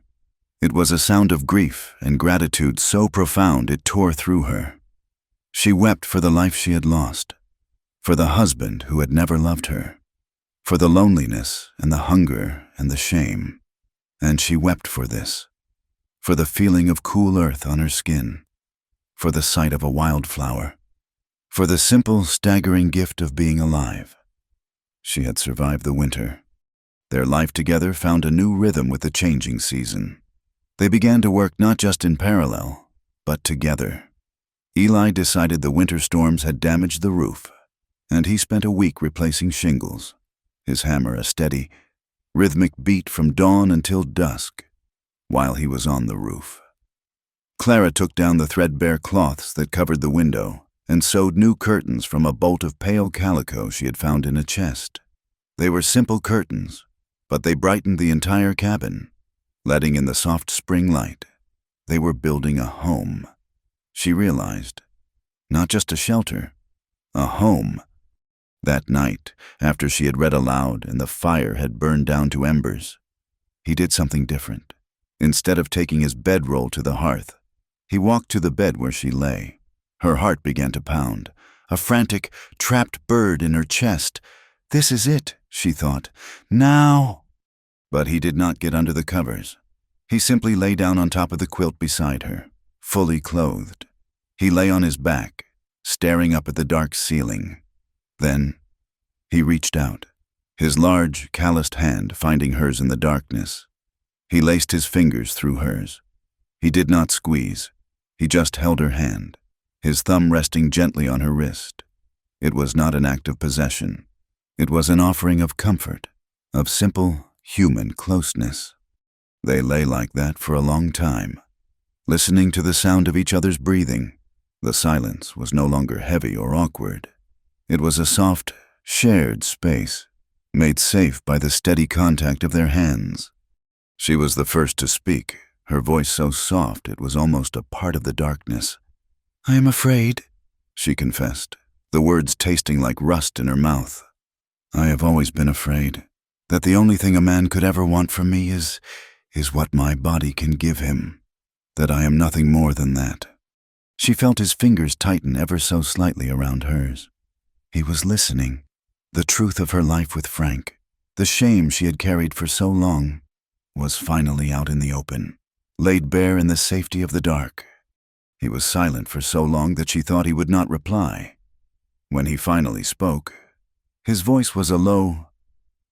It was a sound of grief and gratitude so profound it tore through her. She wept for the life she had lost, for the husband who had never loved her, for the loneliness and the hunger and the shame. And she wept for this, for the feeling of cool earth on her skin, for the sight of a wildflower, for the simple, staggering gift of being alive. She had survived the winter. Their life together found a new rhythm with the changing season. They began to work not just in parallel, but together. Eli decided the winter storms had damaged the roof, and he spent a week replacing shingles, his hammer a steady, rhythmic beat from dawn until dusk, while he was on the roof. Clara took down the threadbare cloths that covered the window and sewed new curtains from a bolt of pale calico she had found in a chest. They were simple curtains, but they brightened the entire cabin, letting in the soft spring light. They were building a home. She realized, not just a shelter, a home. That night, after she had read aloud and the fire had burned down to embers, he did something different. Instead of taking his bedroll to the hearth, he walked to the bed where she lay. Her heart began to pound, a frantic, trapped bird in her chest. This is it, she thought. Now! But he did not get under the covers. He simply lay down on top of the quilt beside her, fully clothed. He lay on his back, staring up at the dark ceiling. Then he reached out, his large, calloused hand finding hers in the darkness. He laced his fingers through hers. He did not squeeze. He just held her hand, his thumb resting gently on her wrist. It was not an act of possession. It was an offering of comfort, of simple, human closeness. They lay like that for a long time, listening to the sound of each other's breathing. The silence was no longer heavy or awkward. It was a soft, shared space, made safe by the steady contact of their hands. She was the first to speak, her voice so soft it was almost a part of the darkness. "I am afraid," she confessed, the words tasting like rust in her mouth. "I have always been afraid that the only thing a man could ever want from me is what my body can give him, that I am nothing more than that." She felt his fingers tighten ever so slightly around hers. He was listening. The truth of her life with Frank, the shame she had carried for so long, was finally out in the open, laid bare in the safety of the dark. He was silent for so long that she thought he would not reply. When he finally spoke, his voice was a low,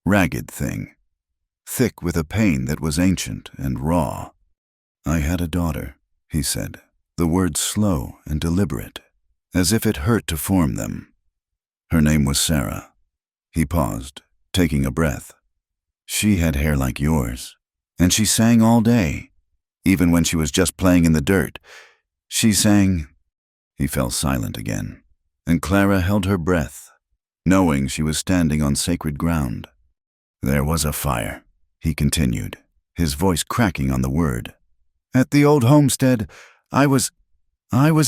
ragged thing, thick with a pain that was ancient and raw. "I had a daughter," he said, the words slow and deliberate, as if it hurt to form them. "Her name was Sarah." He paused, taking a breath. "She had hair like yours, and she sang all day, even when she was just playing in the dirt. She sang—" He fell silent again, and Clara held her breath, knowing she was standing on sacred ground. "There was a fire," he continued, his voice cracking on the word. "At the old homestead, I was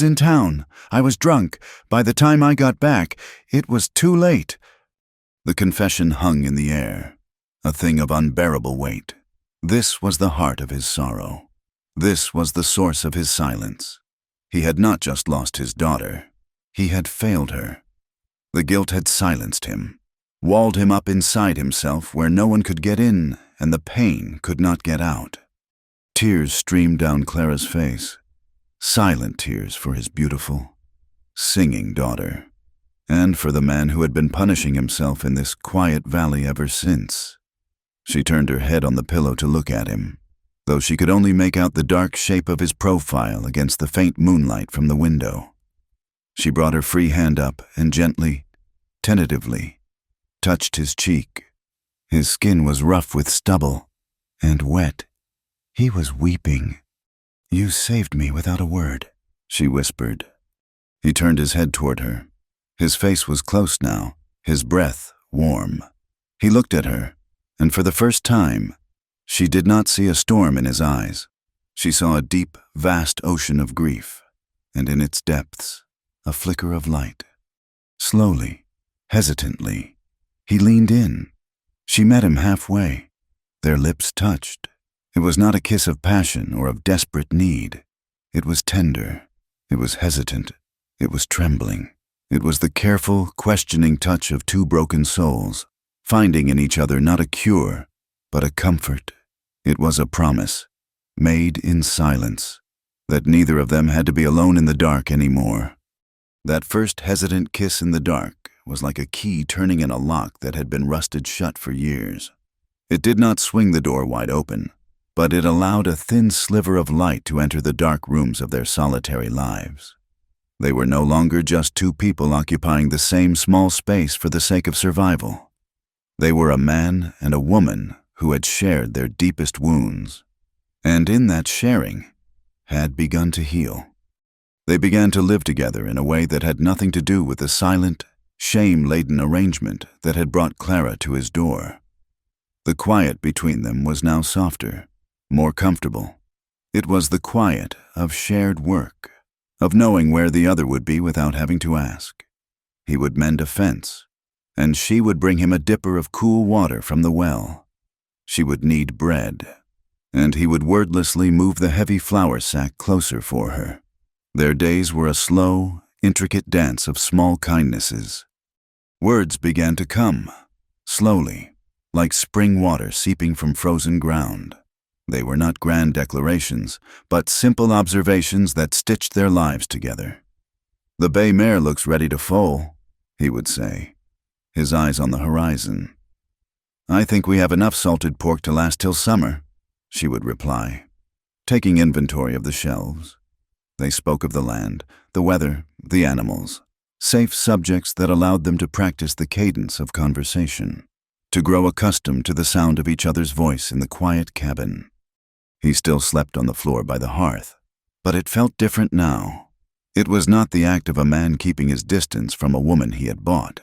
in town. I was drunk. By the time I got back, it was too late." The confession hung in the air, a thing of unbearable weight. This was the heart of his sorrow. This was the source of his silence. He had not just lost his daughter. He had failed her. The guilt had silenced him, walled him up inside himself where no one could get in and the pain could not get out. Tears streamed down Clara's face, silent tears for his beautiful, singing daughter, and for the man who had been punishing himself in this quiet valley ever since. She turned her head on the pillow to look at him, though she could only make out the dark shape of his profile against the faint moonlight from the window. She brought her free hand up and gently, tentatively, touched his cheek. His skin was rough with stubble and wet. He was weeping. "You saved me without a word," she whispered. He turned his head toward her. His face was close now, his breath warm. He looked at her, and for the first time, she did not see a storm in his eyes. She saw a deep, vast ocean of grief, and in its depths, a flicker of light. Slowly, hesitantly, he leaned in. She met him halfway. Their lips touched. It was not a kiss of passion or of desperate need. It was tender. It was hesitant. It was trembling. It was the careful, questioning touch of two broken souls, finding in each other not a cure, but a comfort. It was a promise, made in silence, that neither of them had to be alone in the dark anymore. That first hesitant kiss in the dark was like a key turning in a lock that had been rusted shut for years. It did not swing the door wide open, but it allowed a thin sliver of light to enter the dark rooms of their solitary lives. They were no longer just two people occupying the same small space for the sake of survival. They were a man and a woman who had shared their deepest wounds, and in that sharing, had begun to heal. They began to live together in a way that had nothing to do with the silent, shame-laden arrangement that had brought Clara to his door. The quiet between them was now softer, more comfortable. It was the quiet of shared work, of knowing where the other would be without having to ask. He would mend a fence, and she would bring him a dipper of cool water from the well. She would knead bread, and he would wordlessly move the heavy flour sack closer for her. Their days were a slow, intricate dance of small kindnesses. Words began to come, slowly, like spring water seeping from frozen ground. They were not grand declarations, but simple observations that stitched their lives together. "The bay mare looks ready to foal," he would say, his eyes on the horizon. "I think we have enough salted pork to last till summer," she would reply, taking inventory of the shelves. They spoke of the land, the weather, the animals, safe subjects that allowed them to practice the cadence of conversation, to grow accustomed to the sound of each other's voice in the quiet cabin. He still slept on the floor by the hearth, but it felt different now. It was not the act of a man keeping his distance from a woman he had bought,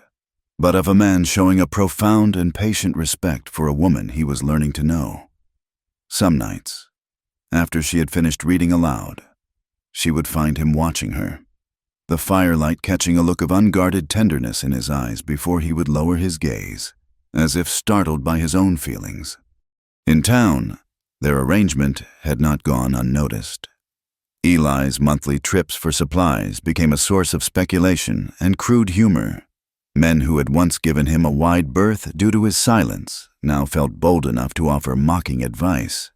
but of a man showing a profound and patient respect for a woman he was learning to know. Some nights, after she had finished reading aloud, she would find him watching her, the firelight catching a look of unguarded tenderness in his eyes before he would lower his gaze, as if startled by his own feelings. In town, their arrangement had not gone unnoticed. Eli's monthly trips for supplies became a source of speculation and crude humor. Men who had once given him a wide berth due to his silence now felt bold enough to offer mocking advice.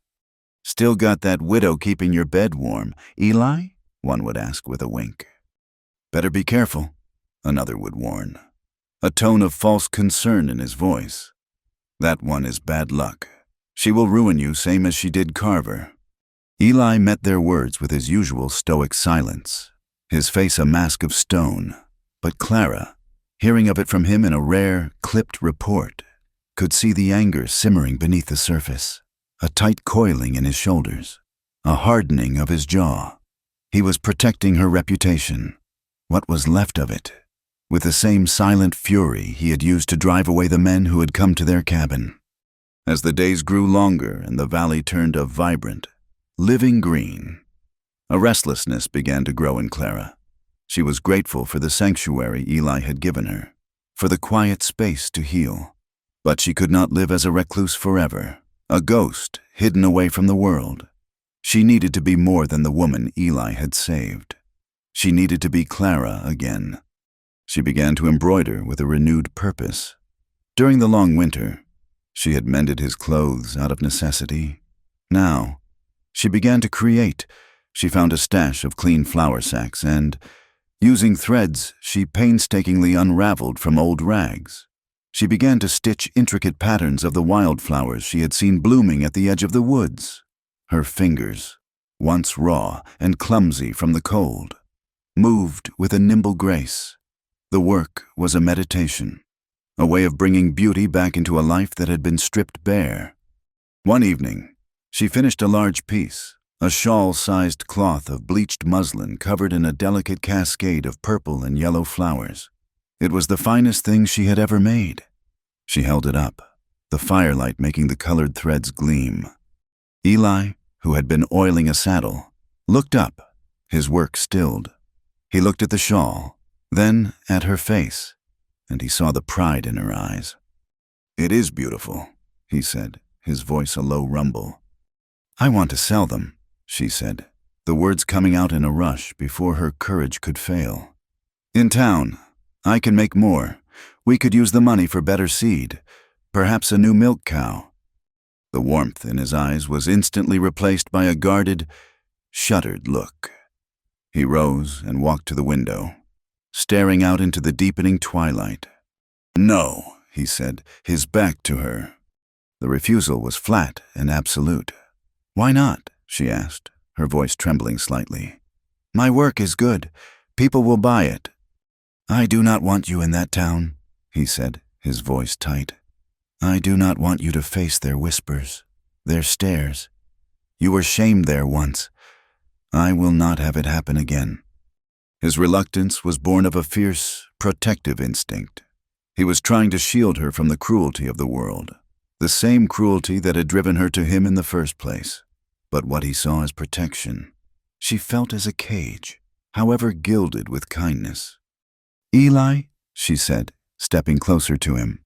"Still got that widow keeping your bed warm, Eli?" one would ask with a wink. "Better be careful," another would warn, a tone of false concern in his voice. "That one is bad luck. She will ruin you same as she did Carver." Eli met their words with his usual stoic silence, his face a mask of stone. But Clara, hearing of it from him in a rare, clipped report, could see the anger simmering beneath the surface, a tight coiling in his shoulders, a hardening of his jaw. He was protecting her reputation, what was left of it, with the same silent fury he had used to drive away the men who had come to their cabin. As the days grew longer and the valley turned a vibrant, living green, a restlessness began to grow in Clara. She was grateful for the sanctuary Eli had given her, for the quiet space to heal. But she could not live as a recluse forever, a ghost hidden away from the world. She needed to be more than the woman Eli had saved. She needed to be Clara again. She began to embroider with a renewed purpose. During the long winter, she had mended his clothes out of necessity. Now, she began to create. She found a stash of clean flour sacks and, using threads she painstakingly unraveled from old rags, she began to stitch intricate patterns of the wildflowers she had seen blooming at the edge of the woods. Her fingers, once raw and clumsy from the cold, moved with a nimble grace. The work was a meditation, a way of bringing beauty back into a life that had been stripped bare. One evening, she finished a large piece, a shawl-sized cloth of bleached muslin covered in a delicate cascade of purple and yellow flowers. It was the finest thing she had ever made. She held it up, the firelight making the colored threads gleam. Eli, who had been oiling a saddle, looked up, his work stilled. He looked at the shawl, then at her face, and he saw the pride in her eyes. "It is beautiful," he said, his voice a low rumble. "I want to sell them," she said, the words coming out in a rush before her courage could fail. "In town. I can make more. We could use the money for better seed, perhaps a new milk cow." The warmth in his eyes was instantly replaced by a guarded, shuttered look. He rose and walked to the window, staring out into the deepening twilight. "No," he said, his back to her. The refusal was flat and absolute. "Why not?" she asked, her voice trembling slightly. "My work is good. People will buy it." "I do not want you in that town," he said, his voice tight. "I do not want you to face their whispers, their stares. You were shamed there once. I will not have it happen again." His reluctance was born of a fierce, protective instinct. He was trying to shield her from the cruelty of the world, the same cruelty that had driven her to him in the first place. But what he saw as protection, she felt as a cage, however gilded with kindness. "Eli," she said, stepping closer to him,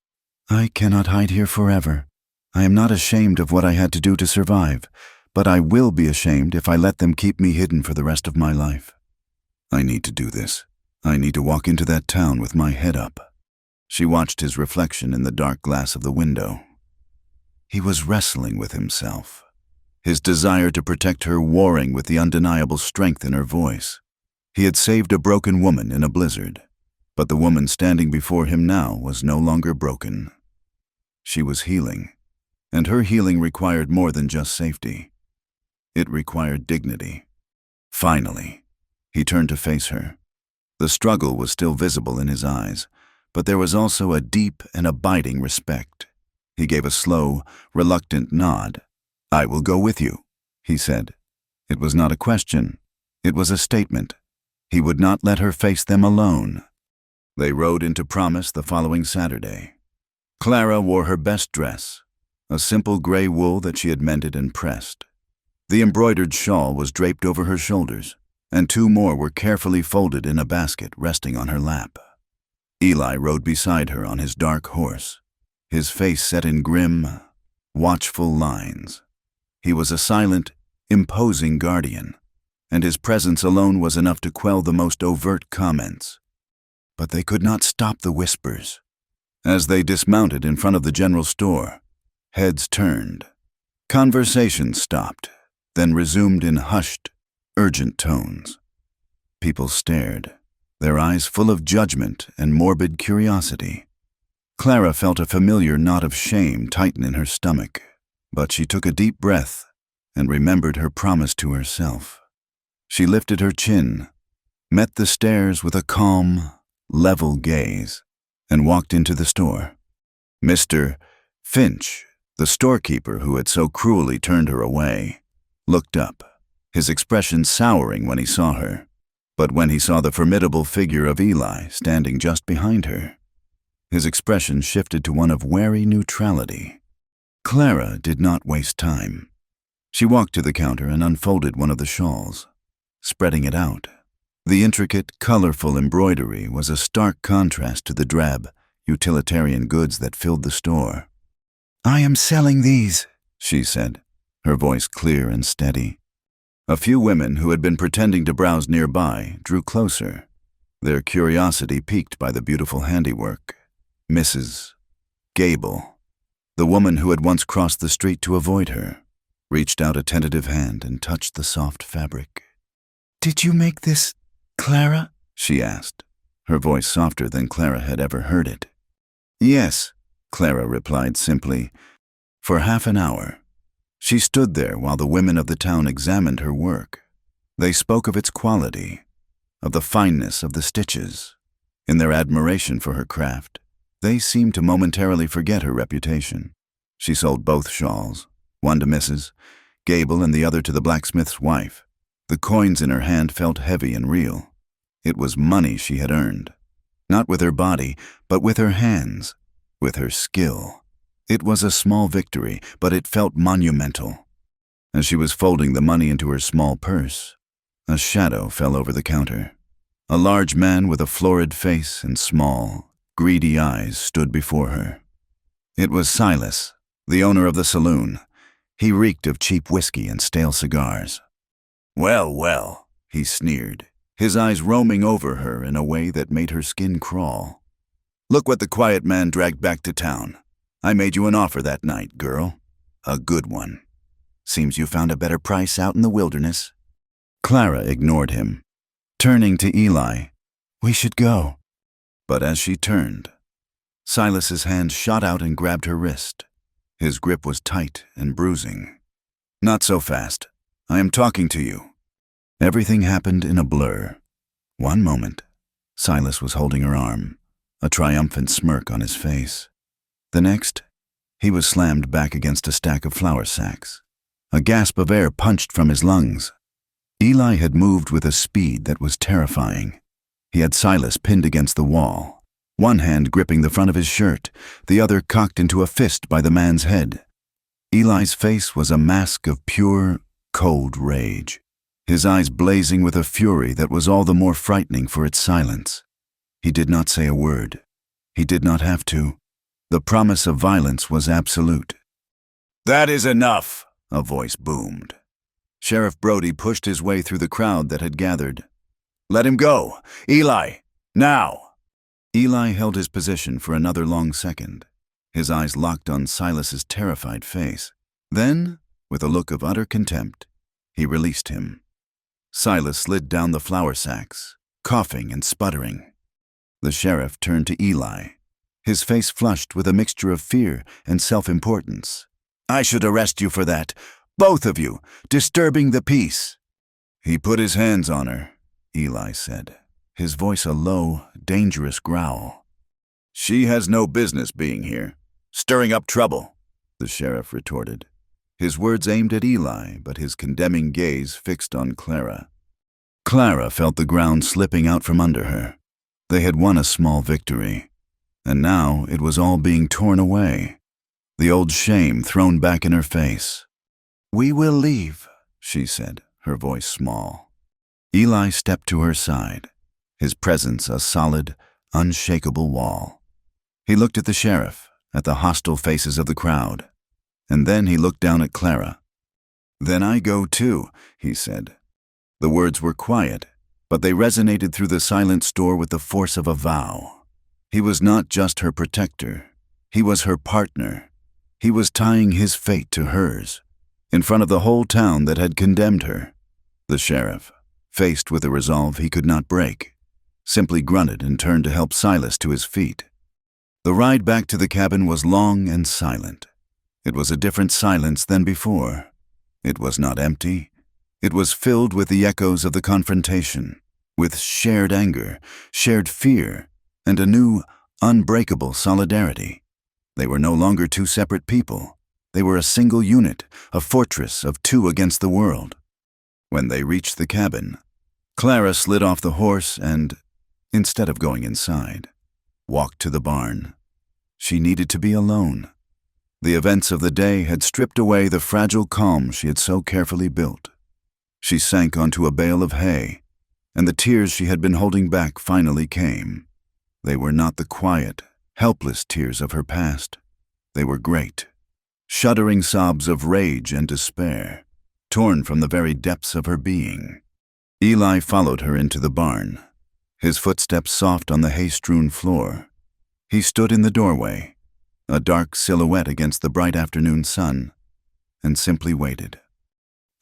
"I cannot hide here forever. I am not ashamed of what I had to do to survive, but I will be ashamed if I let them keep me hidden for the rest of my life. I need to do this. I need to walk into that town with my head up." She watched his reflection in the dark glass of the window. He was wrestling with himself, his desire to protect her warring with the undeniable strength in her voice. He had saved a broken woman in a blizzard, but the woman standing before him now was no longer broken. She was healing, and her healing required more than just safety. It required dignity. Finally, he turned to face her. The struggle was still visible in his eyes, but there was also a deep and abiding respect. He gave a slow, reluctant nod. "I will go with you," he said. It was not a question. It was a statement. He would not let her face them alone. They rode into Promise the following Saturday. Clara wore her best dress, a simple gray wool that she had mended and pressed. The embroidered shawl was draped over her shoulders, and 2 more were carefully folded in a basket resting on her lap. Eli rode beside her on his dark horse, his face set in grim, watchful lines. He was a silent, imposing guardian, and his presence alone was enough to quell the most overt comments. But they could not stop the whispers. As they dismounted in front of the general store, heads turned. Conversation stopped, then resumed in hushed, urgent tones. People stared, their eyes full of judgment and morbid curiosity. Clara felt a familiar knot of shame tighten in her stomach, but she took a deep breath and remembered her promise to herself. She lifted her chin, met the stares with a calm, level gaze, and walked into the store. Mr. Finch, the storekeeper who had so cruelly turned her away, looked up, his expression souring when he saw her. But when he saw the formidable figure of Eli standing just behind her, his expression shifted to one of wary neutrality. Clara did not waste time. She walked to the counter and unfolded one of the shawls, spreading it out. The intricate, colorful embroidery was a stark contrast to the drab, utilitarian goods that filled the store. "I am selling these," she said, her voice clear and steady. A few women who had been pretending to browse nearby drew closer, their curiosity piqued by the beautiful handiwork. Mrs. Gable, the woman who had once crossed the street to avoid her, reached out a tentative hand and touched the soft fabric. "Did you make this, Clara?" she asked, her voice softer than Clara had ever heard it. "Yes," Clara replied simply. For half an hour, she stood there while the women of the town examined her work. They spoke of its quality, of the fineness of the stitches. In their admiration for her craft, they seemed to momentarily forget her reputation. She sold both shawls, one to Mrs. Gable and the other to the blacksmith's wife. The coins in her hand felt heavy and real. It was money she had earned, not with her body, but with her hands, with her skill. It was a small victory, but it felt monumental. As she was folding the money into her small purse, a shadow fell over the counter. A large man with a florid face and small, greedy eyes stood before her. It was Silas, the owner of the saloon. He reeked of cheap whiskey and stale cigars. "Well, well," he sneered, his eyes roaming over her in a way that made her skin crawl. "Look what the quiet man dragged back to town. I made you an offer that night, girl. A good one. Seems you found a better price out in the wilderness." Clara ignored him, turning to Eli. "We should go." But as she turned, Silas's hand shot out and grabbed her wrist. His grip was tight and bruising. "Not so fast. I am talking to you." Everything happened in a blur. One moment, Silas was holding her arm, a triumphant smirk on his face. The next, he was slammed back against a stack of flour sacks. A gasp of air punched from his lungs. Eli had moved with a speed that was terrifying. He had Silas pinned against the wall, one hand gripping the front of his shirt, the other cocked into a fist by the man's head. Eli's face was a mask of pure, cold rage, his eyes blazing with a fury that was all the more frightening for its silence. He did not say a word. He did not have to. The promise of violence was absolute. "That is enough," a voice boomed. Sheriff Brody pushed his way through the crowd that had gathered. "Let him go! Eli! Now!" Eli held his position for another long second, his eyes locked on Silas's terrified face. Then, with a look of utter contempt, he released him. Silas slid down the flour sacks, coughing and sputtering. The sheriff turned to Eli, his face flushed with a mixture of fear and self-importance. "I should arrest you for that, both of you, disturbing the peace." "He put his hands on her," Eli said, his voice a low, dangerous growl. "She has no business being here, stirring up trouble," the sheriff retorted, his words aimed at Eli, but his condemning gaze fixed on Clara. Clara felt the ground slipping out from under her. They had won a small victory, and now it was all being torn away, the old shame thrown back in her face. "We will leave," she said, her voice small. Eli stepped to her side, his presence a solid, unshakable wall. He looked at the sheriff, at the hostile faces of the crowd, and then he looked down at Clara. "Then I go too," he said. The words were quiet, but they resonated through the silent store with the force of a vow. He was not just her protector. He was her partner. He was tying his fate to hers, in front of the whole town that had condemned her. The sheriff, faced with a resolve he could not break, simply grunted and turned to help Silas to his feet. The ride back to the cabin was long and silent. It was a different silence than before. It was not empty. It was filled with the echoes of the confrontation, with shared anger, shared fear, and a new, unbreakable solidarity. They were no longer two separate people. They were a single unit, a fortress of two against the world. When they reached the cabin, Clara slid off the horse and, instead of going inside, walked to the barn. She needed to be alone. The events of the day had stripped away the fragile calm she had so carefully built. She sank onto a bale of hay, and the tears she had been holding back finally came. They were not the quiet, helpless tears of her past. They were great, shuddering sobs of rage and despair, torn from the very depths of her being. Eli followed her into the barn, his footsteps soft on the hay-strewn floor. He stood in the doorway, a dark silhouette against the bright afternoon sun, and simply waited.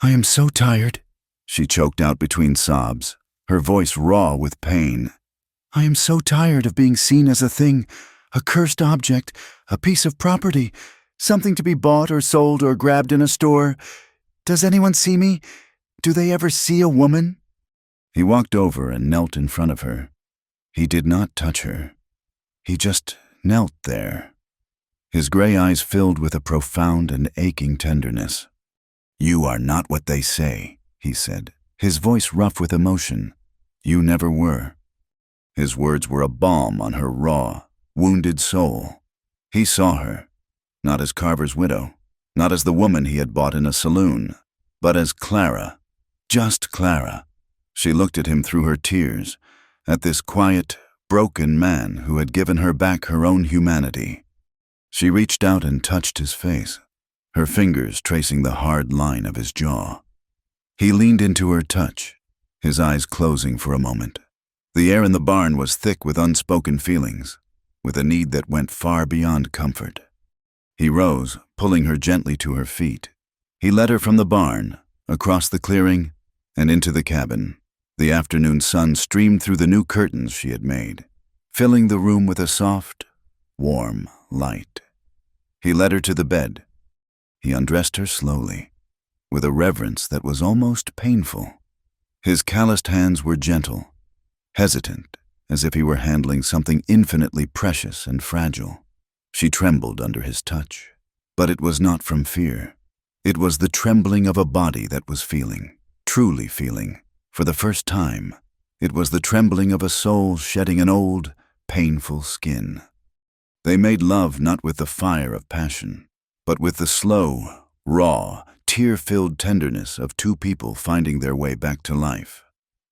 "I am so tired," she choked out between sobs, her voice raw with pain. "I am so tired of being seen as a thing, a cursed object, a piece of property, something to be bought or sold or grabbed in a store. Does anyone see me? Do they ever see a woman?" He walked over and knelt in front of her. He did not touch her. He just knelt there. His gray eyes filled with a profound and aching tenderness. "You are not what they say," he said, his voice rough with emotion. "You never were." His words were a balm on her raw, wounded soul. He saw her, not as Carver's widow, not as the woman he had bought in a saloon, but as Clara, just Clara. She looked at him through her tears, at this quiet, broken man who had given her back her own humanity. She reached out and touched his face, her fingers tracing the hard line of his jaw. He leaned into her touch, his eyes closing for a moment. The air in the barn was thick with unspoken feelings, with a need that went far beyond comfort. He rose, pulling her gently to her feet. He led her from the barn, across the clearing, and into the cabin. The afternoon sun streamed through the new curtains she had made, filling the room with a soft, warm light. He led her to the bed. He undressed her slowly, with a reverence that was almost painful. His calloused hands were gentle, hesitant, as if he were handling something infinitely precious and fragile. She trembled under his touch, but it was not from fear. It was the trembling of a body that was feeling, truly feeling, for the first time. It was the trembling of a soul shedding an old, painful skin. They made love not with the fire of passion, but with the slow, raw, tear-filled tenderness of two people finding their way back to life.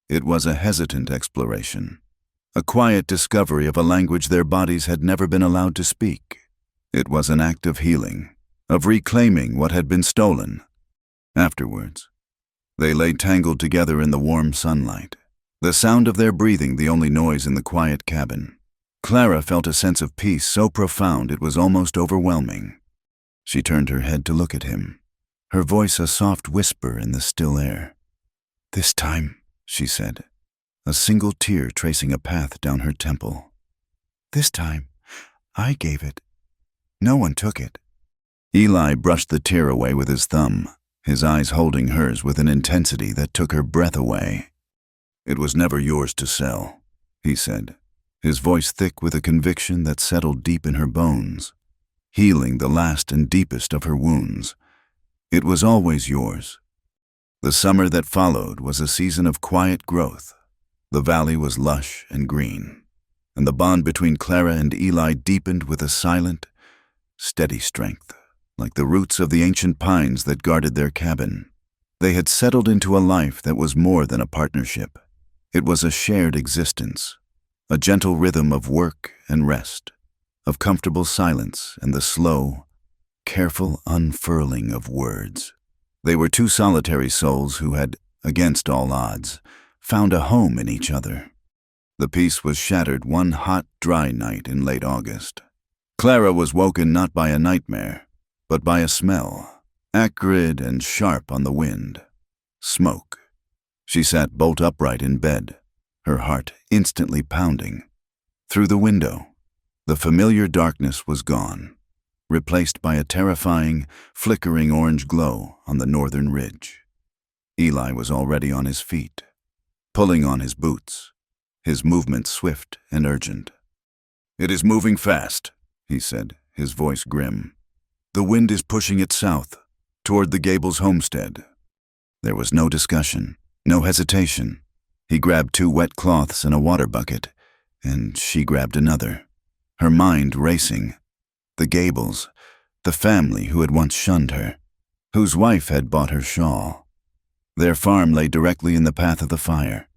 It was a hesitant exploration, a quiet discovery of a language their bodies had never been allowed to speak. It was an act of healing, of reclaiming what had been stolen. Afterwards, they lay tangled together in the warm sunlight, the sound of their breathing the only noise in the quiet cabin. Clara felt a sense of peace so profound it was almost overwhelming. She turned her head to look at him, her voice a soft whisper in the still air. "This time," she said, a single tear tracing a path down her temple. "This time, I gave it. No one took it." Eli brushed the tear away with his thumb, his eyes holding hers with an intensity that took her breath away. "It was never yours to sell," he said, his voice thick with a conviction that settled deep in her bones, healing the last and deepest of her wounds. "It was always yours." The summer that followed was a season of quiet growth. The valley was lush and green, and the bond between Clara and Eli deepened with a silent, steady strength, like the roots of the ancient pines that guarded their cabin. They had settled into a life that was more than a partnership. It was a shared existence, a gentle rhythm of work and rest, of comfortable silence and the slow, careful unfurling of words. They were two solitary souls who had against all odds, found a home in each other. The peace was shattered one hot, dry night in late August. Clara was woken not by a nightmare, but by a smell, acrid and sharp on the wind. Smoke. She sat bolt upright in bed, her heart instantly pounding. Through the window, the familiar darkness was gone, replaced by a terrifying, flickering orange glow on the northern ridge. Eli was already on his feet, pulling on his boots, his movements swift and urgent. "It is moving fast," he said, his voice grim. "The wind is pushing it south, toward the Gables homestead." There was no discussion, no hesitation. He grabbed 2 wet cloths and a water bucket, and she grabbed another, her mind racing. The Gables, the family who had once shunned her, whose wife had bought her shawl. Their farm lay directly in the path of the fire.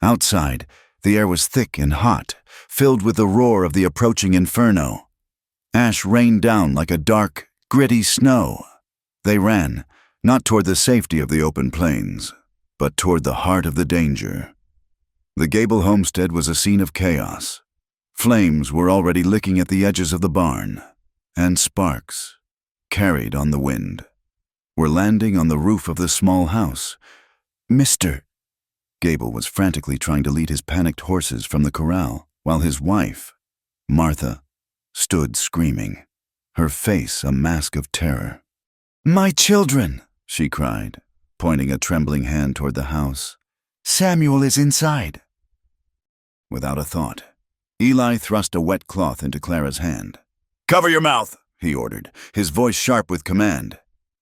Outside, the air was thick and hot, filled with the roar of the approaching inferno. Ash rained down like a dark, gritty snow. They ran, not toward the safety of the open plains, but toward the heart of the danger. The Gable homestead was a scene of chaos. Flames were already licking at the edges of the barn, and sparks, carried on the wind, were landing on the roof of the small house. "Mr." Gable was frantically trying to lead his panicked horses from the corral, while his wife, Martha, stood screaming, her face a mask of terror. "My children!" she cried, pointing a trembling hand toward the house. "Samuel is inside." Without a thought, Eli thrust a wet cloth into Clara's hand. "Cover your mouth," he ordered, his voice sharp with command.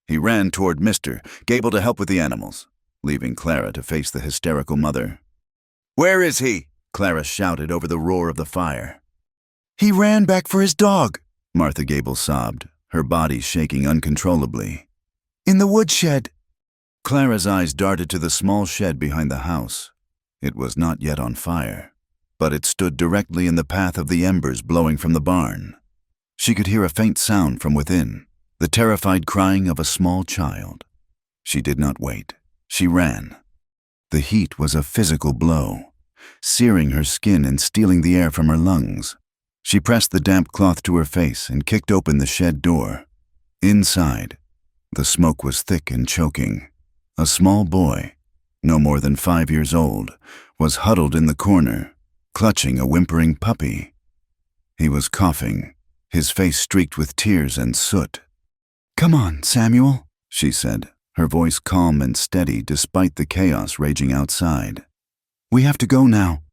He ran toward Mr. Gable to help with the animals, leaving Clara to face the hysterical mother. "Where is he?" Clara shouted over the roar of the fire. "He ran back for his dog," Martha Gable sobbed, her body shaking uncontrollably. "In the woodshed." Clara's eyes darted to the small shed behind the house. It was not yet on fire, but it stood directly in the path of the embers blowing from the barn. She could hear a faint sound from within, the terrified crying of a small child. She did not wait. She ran. The heat was a physical blow, searing her skin and stealing the air from her lungs. She pressed the damp cloth to her face and kicked open the shed door. Inside, the smoke was thick and choking. A small boy, no more than 5 years old, was huddled in the corner, clutching a whimpering puppy. He was coughing, his face streaked with tears and soot. "Come on, Samuel," she said, her voice calm and steady despite the chaos raging outside. "We have to go now."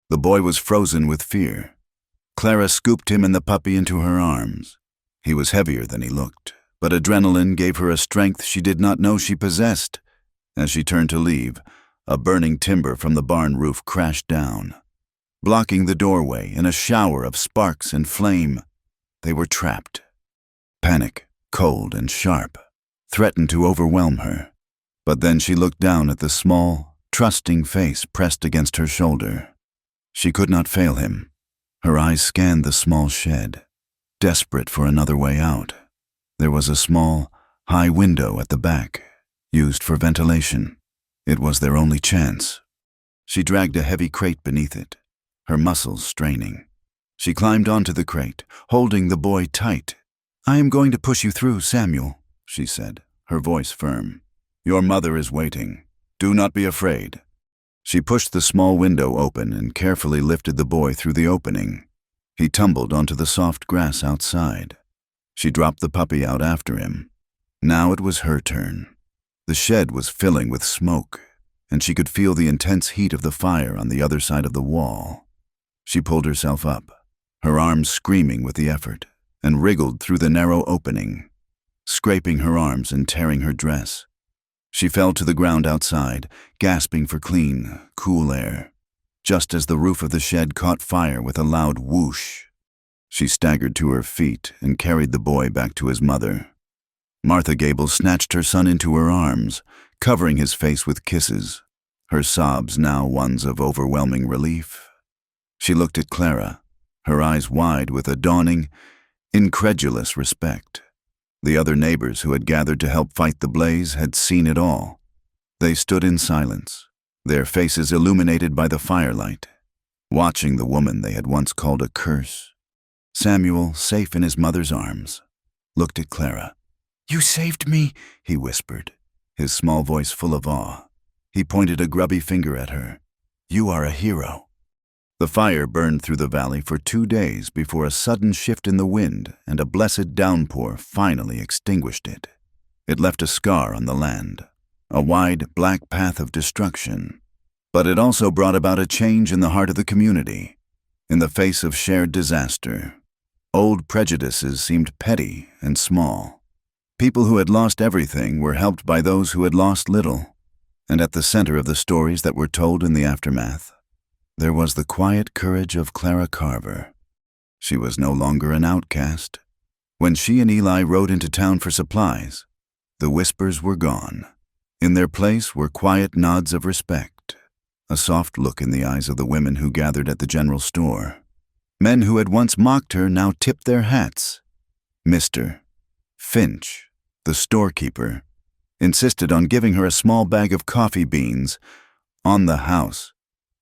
The boy was frozen with fear. Clara scooped him and the puppy into her arms. He was heavier than he looked, but adrenaline gave her a strength she did not know she possessed. As she turned to leave, a burning timber from the barn roof crashed down, blocking the doorway in a shower of sparks and flame. They were trapped. Panic, cold and sharp, threatened to overwhelm her. But then she looked down at the small, trusting face pressed against her shoulder. She could not fail him. Her eyes scanned the small shed, desperate for another way out. There was a small, high window at the back, used for ventilation. It was their only chance. She dragged a heavy crate beneath it, her muscles straining. She climbed onto the crate, holding the boy tight. "I am going to push you through, Samuel," she said, her voice firm. "Your mother is waiting. Do not be afraid." She pushed the small window open and carefully lifted the boy through the opening. He tumbled onto the soft grass outside. She dropped the puppy out after him. Now it was her turn. The shed was filling with smoke, and she could feel the intense heat of the fire on the other side of the wall. She pulled herself up, her arms screaming with the effort, and wriggled through the narrow opening, scraping her arms and tearing her dress. She fell to the ground outside, gasping for clean, cool air, just as the roof of the shed caught fire with a loud whoosh. She staggered to her feet and carried the boy back to his mother. Martha Gable snatched her son into her arms, covering his face with kisses, her sobs now ones of overwhelming relief. She looked at Clara, her eyes wide with a dawning, incredulous respect. The other neighbors who had gathered to help fight the blaze had seen it all. They stood in silence, their faces illuminated by the firelight, watching the woman they had once called a curse. Samuel, safe in his mother's arms, looked at Clara. "You saved me," he whispered, his small voice full of awe. He pointed a grubby finger at her. "You are a hero." The fire burned through the valley for 2 days before a sudden shift in the wind and a blessed downpour finally extinguished it. It left a scar on the land, a wide, black path of destruction. But it also brought about a change in the heart of the community. In the face of shared disaster, old prejudices seemed petty and small. People who had lost everything were helped by those who had lost little. And at the center of the stories that were told in the aftermath, there was the quiet courage of Clara Carver. She was no longer an outcast. When she and Eli rode into town for supplies, the whispers were gone. In their place were quiet nods of respect, a soft look in the eyes of the women who gathered at the general store. Men who had once mocked her now tipped their hats. Mr. Finch, the storekeeper, insisted on giving her a small bag of coffee beans on the house.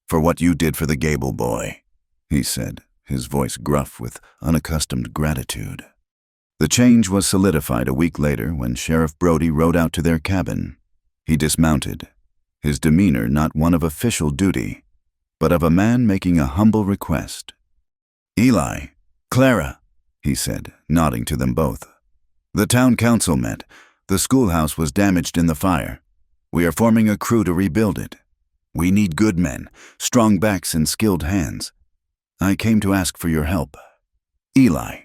"For what you did for the Gable boy," he said, his voice gruff with unaccustomed gratitude. The change was solidified a week later when Sheriff Brody rode out to their cabin. He dismounted, his demeanor not one of official duty, but of a man making a humble request. "Eli, Clara," he said, nodding to them both. "The town council met. The schoolhouse was damaged in the fire. We are forming a crew to rebuild it. We need good men, strong backs and skilled hands. I came to ask for your help. Eli."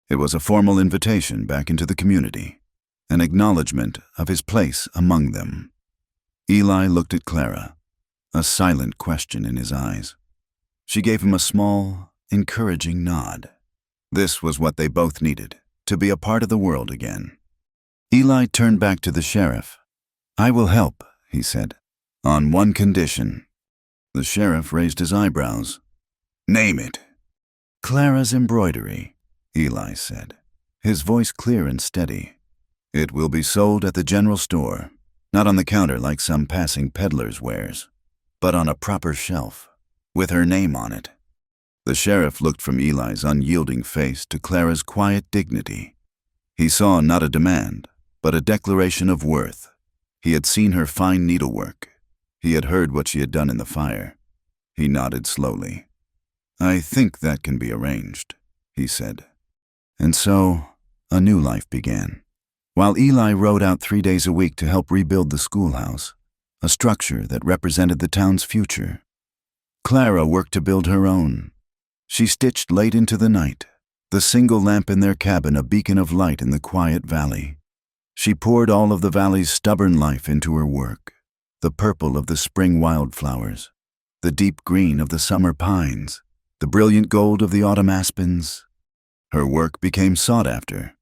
It was a formal invitation back into the community, an acknowledgement of his place among them. Eli looked at Clara, a silent question in his eyes. She gave him a small, encouraging nod. This was what they both needed, to be a part of the world again. Eli turned back to the sheriff. "I will help," he said, "on one condition." The sheriff raised his eyebrows. "Name it." "Clara's embroidery," Eli said, his voice clear and steady. "It will be sold at the general store, not on the counter like some passing peddler's wares, but on a proper shelf, with her name on it." The sheriff looked from Eli's unyielding face to Clara's quiet dignity. He saw not a demand, but a declaration of worth. He had seen her fine needlework. He had heard what she had done in the fire. He nodded slowly. "I think that can be arranged," he said. And so, a new life began. While Eli rode out 3 days a week to help rebuild the schoolhouse, a structure that represented the town's future, Clara worked to build her own. She stitched late into the night, the single lamp in their cabin a beacon of light in the quiet valley. She poured all of the valley's stubborn life into her work, the purple of the spring wildflowers, the deep green of the summer pines, the brilliant gold of the autumn aspens. Her work became sought after.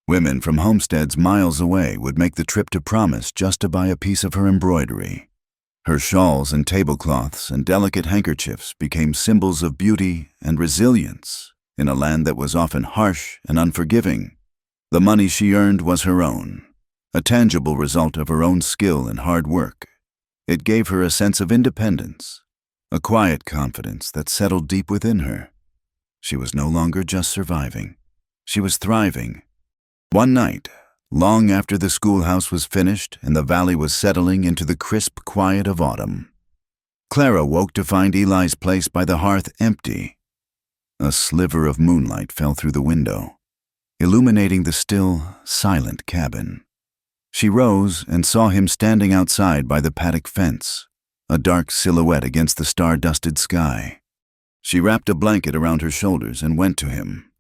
Women from homesteads miles away would make the trip to Promise just to buy a piece of her embroidery. Her shawls and tablecloths and delicate handkerchiefs became symbols of beauty and resilience in a land that was often harsh and unforgiving. The money she earned was her own, a tangible result of her own skill and hard work. It gave her a sense of independence, a quiet confidence that settled deep within her. She was no longer just surviving. She was thriving. One night, long after the schoolhouse was finished and the valley was settling into the crisp quiet of autumn, Clara woke to find Eli's place by the hearth empty. A sliver of moonlight fell through the window, illuminating the still, silent cabin. She rose and saw him standing outside by the paddock fence, a dark silhouette against the star-dusted sky. She wrapped a blanket around her shoulders and went to him.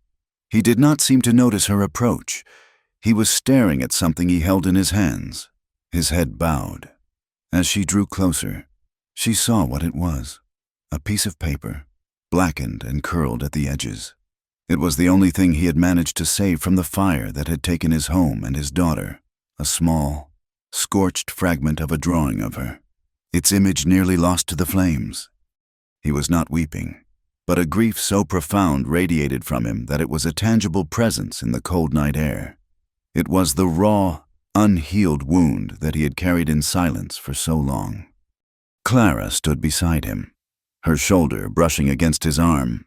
He did not seem to notice her approach. He was staring at something he held in his hands, his head bowed. As she drew closer, she saw what it was, a piece of paper, blackened and curled at the edges. It was the only thing he had managed to save from the fire that had taken his home and his daughter, a small, scorched fragment of a drawing of her, its image nearly lost to the flames. He was not weeping, but a grief so profound radiated from him that it was a tangible presence in the cold night air. It was the raw, unhealed wound that he had carried in silence for so long. Clara stood beside him, her shoulder brushing against his arm.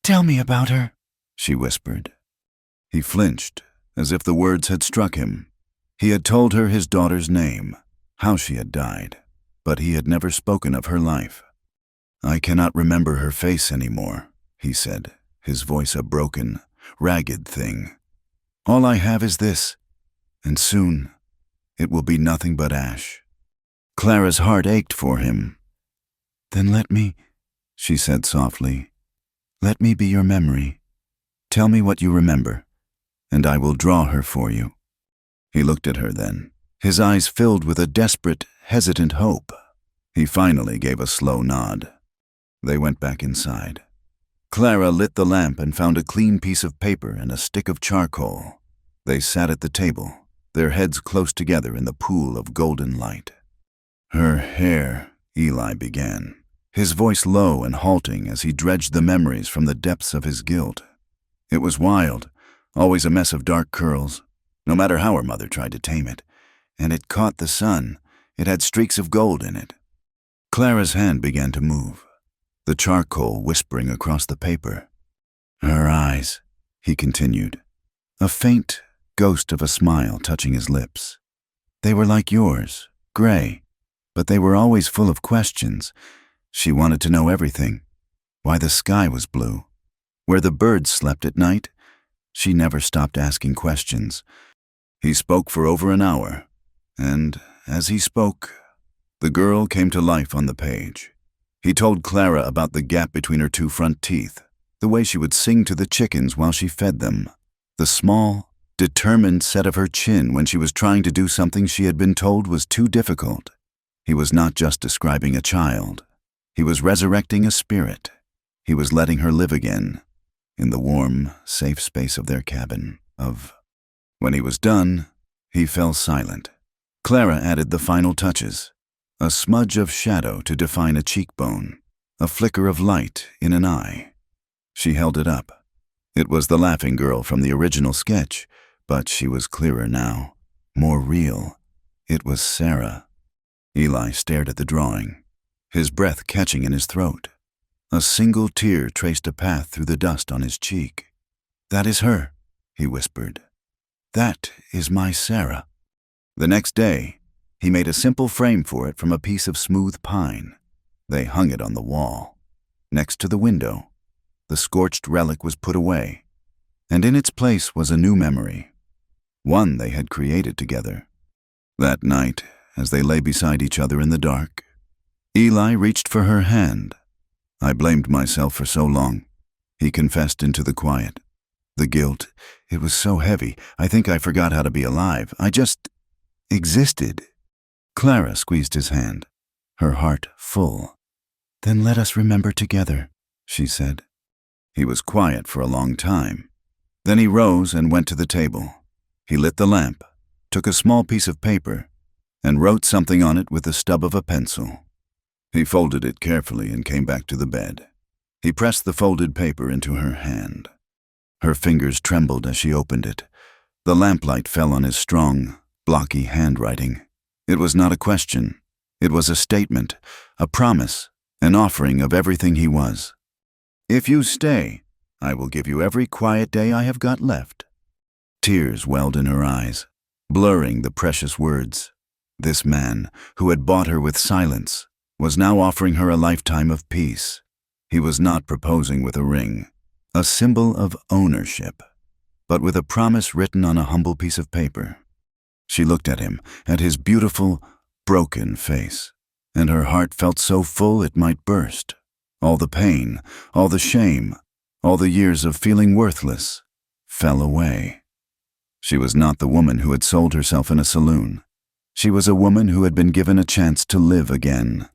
"Tell me about her," she whispered. He flinched, as if the words had struck him. He had told her his daughter's name, how she had died, but he had never spoken of her life. "I cannot remember her face anymore," he said, his voice a broken, ragged thing. "All I have is this, and soon it will be nothing but ash." Clara's heart ached for him. "Then let me," she said softly, "let me be your memory. Tell me what you remember, and I will draw her for you." He looked at her then, his eyes filled with a desperate, hesitant hope. He finally gave a slow nod. They went back inside. Clara lit the lamp and found a clean piece of paper and a stick of charcoal. They sat at the table, their heads close together in the pool of golden light. "Her hair," Eli began, his voice low and halting as he dredged the memories from the depths of his guilt. "It was wild, always a mess of dark curls, no matter how her mother tried to tame it, and it caught the sun. It had streaks of gold in it." Clara's hand began to move, the charcoal whispering across the paper. "Her eyes," he continued, a faint ghost of a smile touching his lips. "They were like yours, gray, but they were always full of questions. She wanted to know everything. Why the sky was blue, where the birds slept at night. She never stopped asking questions." He spoke for over an hour, and as he spoke, the girl came to life on the page. He told Clara about the gap between her two front teeth, the way she would sing to the chickens while she fed them, the small, determined set of her chin when she was trying to do something she had been told was too difficult. He was not just describing a child. He was resurrecting a spirit. He was letting her live again, in the warm, safe space of their cabin. When he was done, he fell silent. Clara added the final touches, a smudge of shadow to define a cheekbone, a flicker of light in an eye. She held it up. It was the laughing girl from the original sketch, but she was clearer now, more real. It was Sarah. Eli stared at the drawing, his breath catching in his throat. A single tear traced a path through the dust on his cheek. "That is her," he whispered. "That is my Sarah." The next day, he made a simple frame for it from a piece of smooth pine. They hung it on the wall. Next to the window, the scorched relic was put away, and in its place was a new memory, one they had created together. That night, as they lay beside each other in the dark, Eli reached for her hand. "I blamed myself for so long," he confessed into the quiet. "The guilt, it was so heavy. I think I forgot how to be alive. I just existed." Clara squeezed his hand, her heart full. "Then let us remember together," she said. He was quiet for a long time. Then he rose and went to the table. He lit the lamp, took a small piece of paper, and wrote something on it with the stub of a pencil. He folded it carefully and came back to the bed. He pressed the folded paper into her hand. Her fingers trembled as she opened it. The lamplight fell on his strong, blocky handwriting. It was not a question. It was a statement, a promise, an offering of everything he was. "If you stay, I will give you every quiet day I have got left." Tears welled in her eyes, blurring the precious words. This man, who had bought her with silence, was now offering her a lifetime of peace. He was not proposing with a ring, a symbol of ownership, but with a promise written on a humble piece of paper. She looked at him, at his beautiful, broken face, and her heart felt so full it might burst. All the pain, all the shame, all the years of feeling worthless fell away. She was not the woman who had sold herself in a saloon. She was a woman who had been given a chance to live again,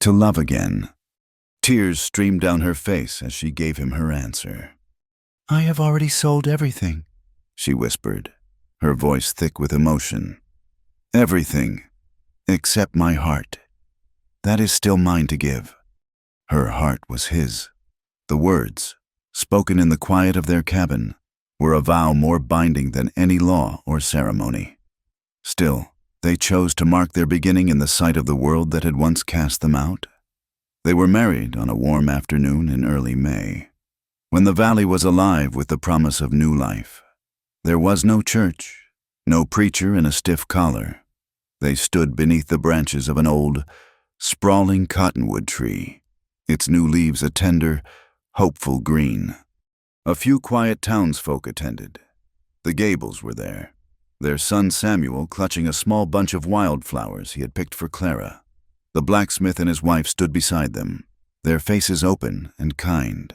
to love again. Tears streamed down her face as she gave him her answer. "I have already sold everything," she whispered, her voice thick with emotion. "Everything, except my heart. That is still mine to give." Her heart was his. The words, spoken in the quiet of their cabin, were a vow more binding than any law or ceremony. Still, they chose to mark their beginning in the sight of the world that had once cast them out. They were married on a warm afternoon in early May, when the valley was alive with the promise of new life. There was no church, no preacher in a stiff collar. They stood beneath the branches of an old, sprawling cottonwood tree, its new leaves a tender, hopeful green. A few quiet townsfolk attended. The Gables were there, their son Samuel clutching a small bunch of wildflowers he had picked for Clara. The blacksmith and his wife stood beside them, their faces open and kind.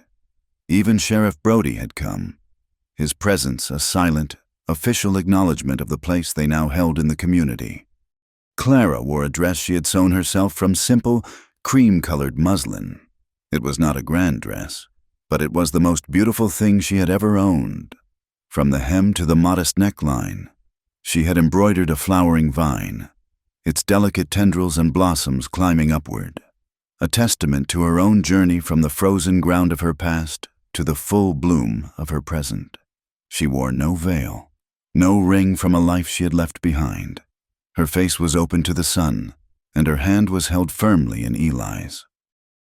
Even Sheriff Brody had come, his presence a silent, official acknowledgement of the place they now held in the community. Clara wore a dress she had sewn herself from simple, cream-colored muslin. It was not a grand dress, but it was the most beautiful thing she had ever owned. From the hem to the modest neckline, she had embroidered a flowering vine, its delicate tendrils and blossoms climbing upward, a testament to her own journey from the frozen ground of her past to the full bloom of her present. She wore no veil, no ring from a life she had left behind. Her face was open to the sun, and her hand was held firmly in Eli's.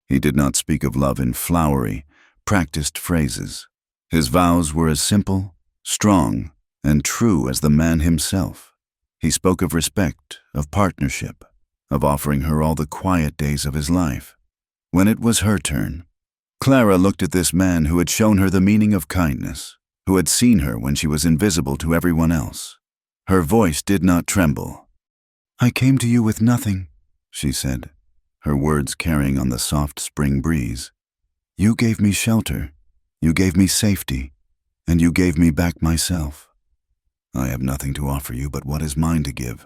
He did not speak of love in flowery, practiced phrases. His vows were as simple, strong, and true as the man himself. He spoke of respect, of partnership, of offering her all the quiet days of his life. When it was her turn, Clara looked at this man who had shown her the meaning of kindness, who had seen her when she was invisible to everyone else. Her voice did not tremble. "I came to you with nothing," she said, her words carrying on the soft spring breeze. "You gave me shelter, you gave me safety, and you gave me back myself. I have nothing to offer you but what is mine to give,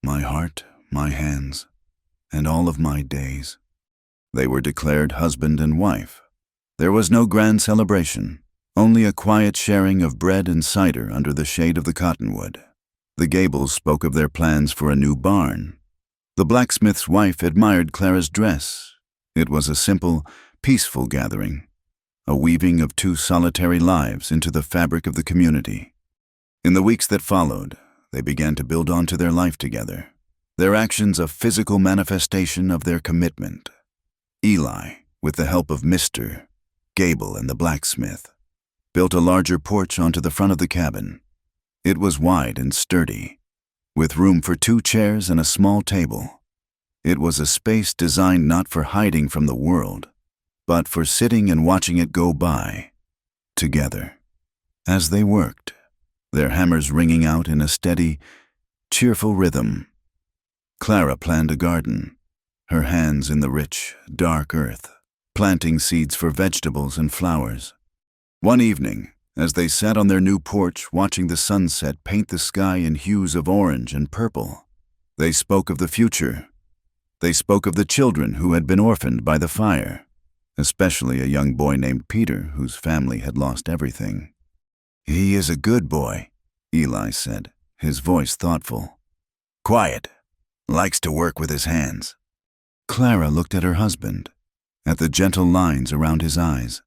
my heart, my hands, and all of my days." They were declared husband and wife. There was no grand celebration, only a quiet sharing of bread and cider under the shade of the cottonwood. The Gables spoke of their plans for a new barn. The blacksmith's wife admired Clara's dress. It was a simple, peaceful gathering, a weaving of two solitary lives into the fabric of the community. In the weeks that followed, they began to build onto their life together, their actions a physical manifestation of their commitment. Eli, with the help of Mr. Gable and the blacksmith, built a larger porch onto the front of the cabin. It was wide and sturdy, with room for 2 chairs and a small table. It was a space designed not for hiding from the world, but for sitting and watching it go by, together. As they worked, their hammers ringing out in a steady, cheerful rhythm, Clara planned a garden, her hands in the rich, dark earth, planting seeds for vegetables and flowers. One evening, as they sat on their new porch watching the sunset paint the sky in hues of orange and purple, they spoke of the future. They spoke of the children who had been orphaned by the fire, especially a young boy named Peter whose family had lost everything. "He is a good boy," Eli said, his voice thoughtful. "Quiet, likes to work with his hands." Clara looked at her husband, at the gentle lines around his eyes,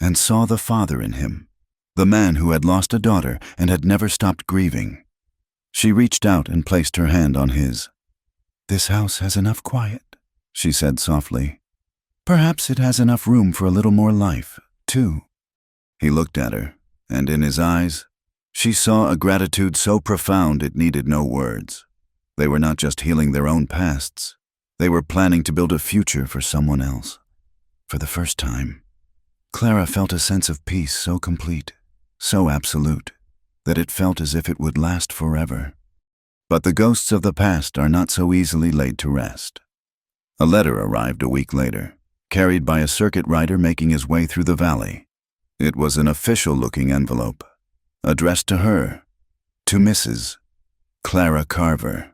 and saw the father in him, the man who had lost a daughter and had never stopped grieving. She reached out and placed her hand on his. "This house has enough quiet," she said softly. "Perhaps it has enough room for a little more life, too." He looked at her, and in his eyes, she saw a gratitude so profound it needed no words. They were not just healing their own pasts. They were planning to build a future for someone else. For the first time, Clara felt a sense of peace so complete, so absolute, that it felt as if it would last forever. But the ghosts of the past are not so easily laid to rest. A letter arrived a week later, carried by a circuit rider making his way through the valley. It was an official-looking envelope, addressed to her, to Mrs. Clara Carver.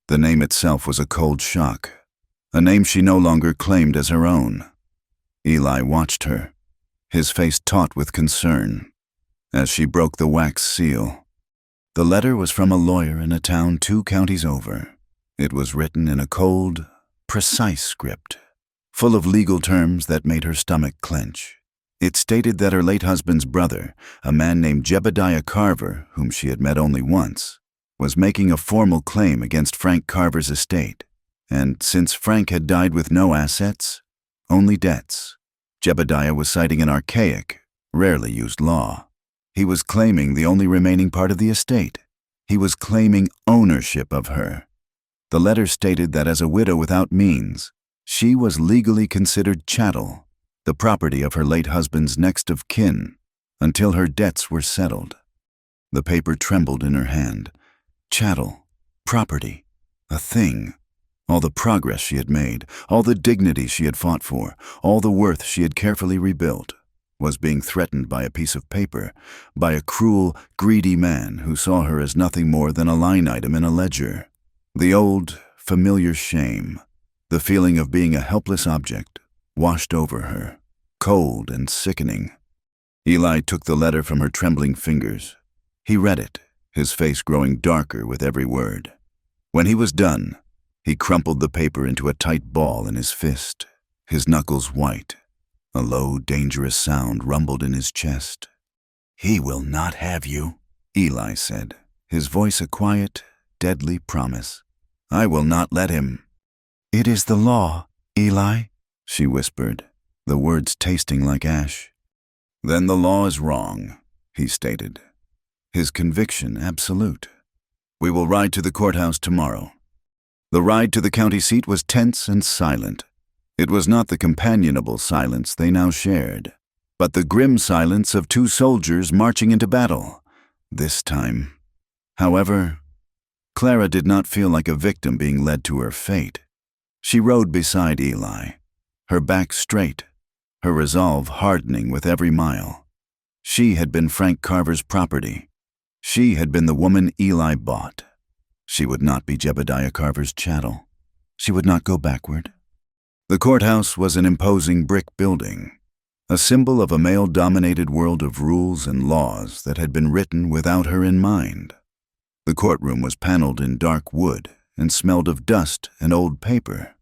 The name itself was a cold shock, a name she no longer claimed as her own. Eli watched her, his face taut with concern, as she broke the wax seal. The letter was from a lawyer in a town 2 counties over. It was written in a cold, precise script, full of legal terms that made her stomach clench. It stated that her late husband's brother, a man named Jebediah Carver, whom she had met only once, was making a formal claim against Frank Carver's estate, and since Frank had died with no assets, only debts, Jebediah was citing an archaic, rarely used law. He was claiming the only remaining part of the estate. He was claiming ownership of her. The letter stated that as a widow without means, she was legally considered chattel, the property of her late husband's next of kin, until her debts were settled. The paper trembled in her hand. Chattel, property, a thing. All the progress she had made, all the dignity she had fought for, all the worth she had carefully rebuilt, was being threatened by a piece of paper, by a cruel, greedy man who saw her as nothing more than a line item in a ledger. The old, familiar shame, the feeling of being a helpless object, washed over her, cold and sickening. Eli took the letter from her trembling fingers. He read it, his face growing darker with every word. When he was done, he crumpled the paper into a tight ball in his fist, his knuckles white. A low, dangerous sound rumbled in his chest. "He will not have you," Eli said, his voice a quiet, deadly promise. "I will not let him." "It is the law, Eli," she whispered, the words tasting like ash. "Then the law is wrong," he stated, his conviction absolute. "We will ride to the courthouse tomorrow." The ride to the county seat was tense and silent. It was not the companionable silence they now shared, but the grim silence of two soldiers marching into battle, this time. However, Clara did not feel like a victim being led to her fate. She rode beside Eli, her back straight, her resolve hardening with every mile. She had been Frank Carver's property. She had been the woman Eli bought. She would not be Jebediah Carver's chattel. She would not go backward. The courthouse was an imposing brick building, a symbol of a male-dominated world of rules and laws that had been written without her in mind. The courtroom was paneled in dark wood and smelled of dust and old paper.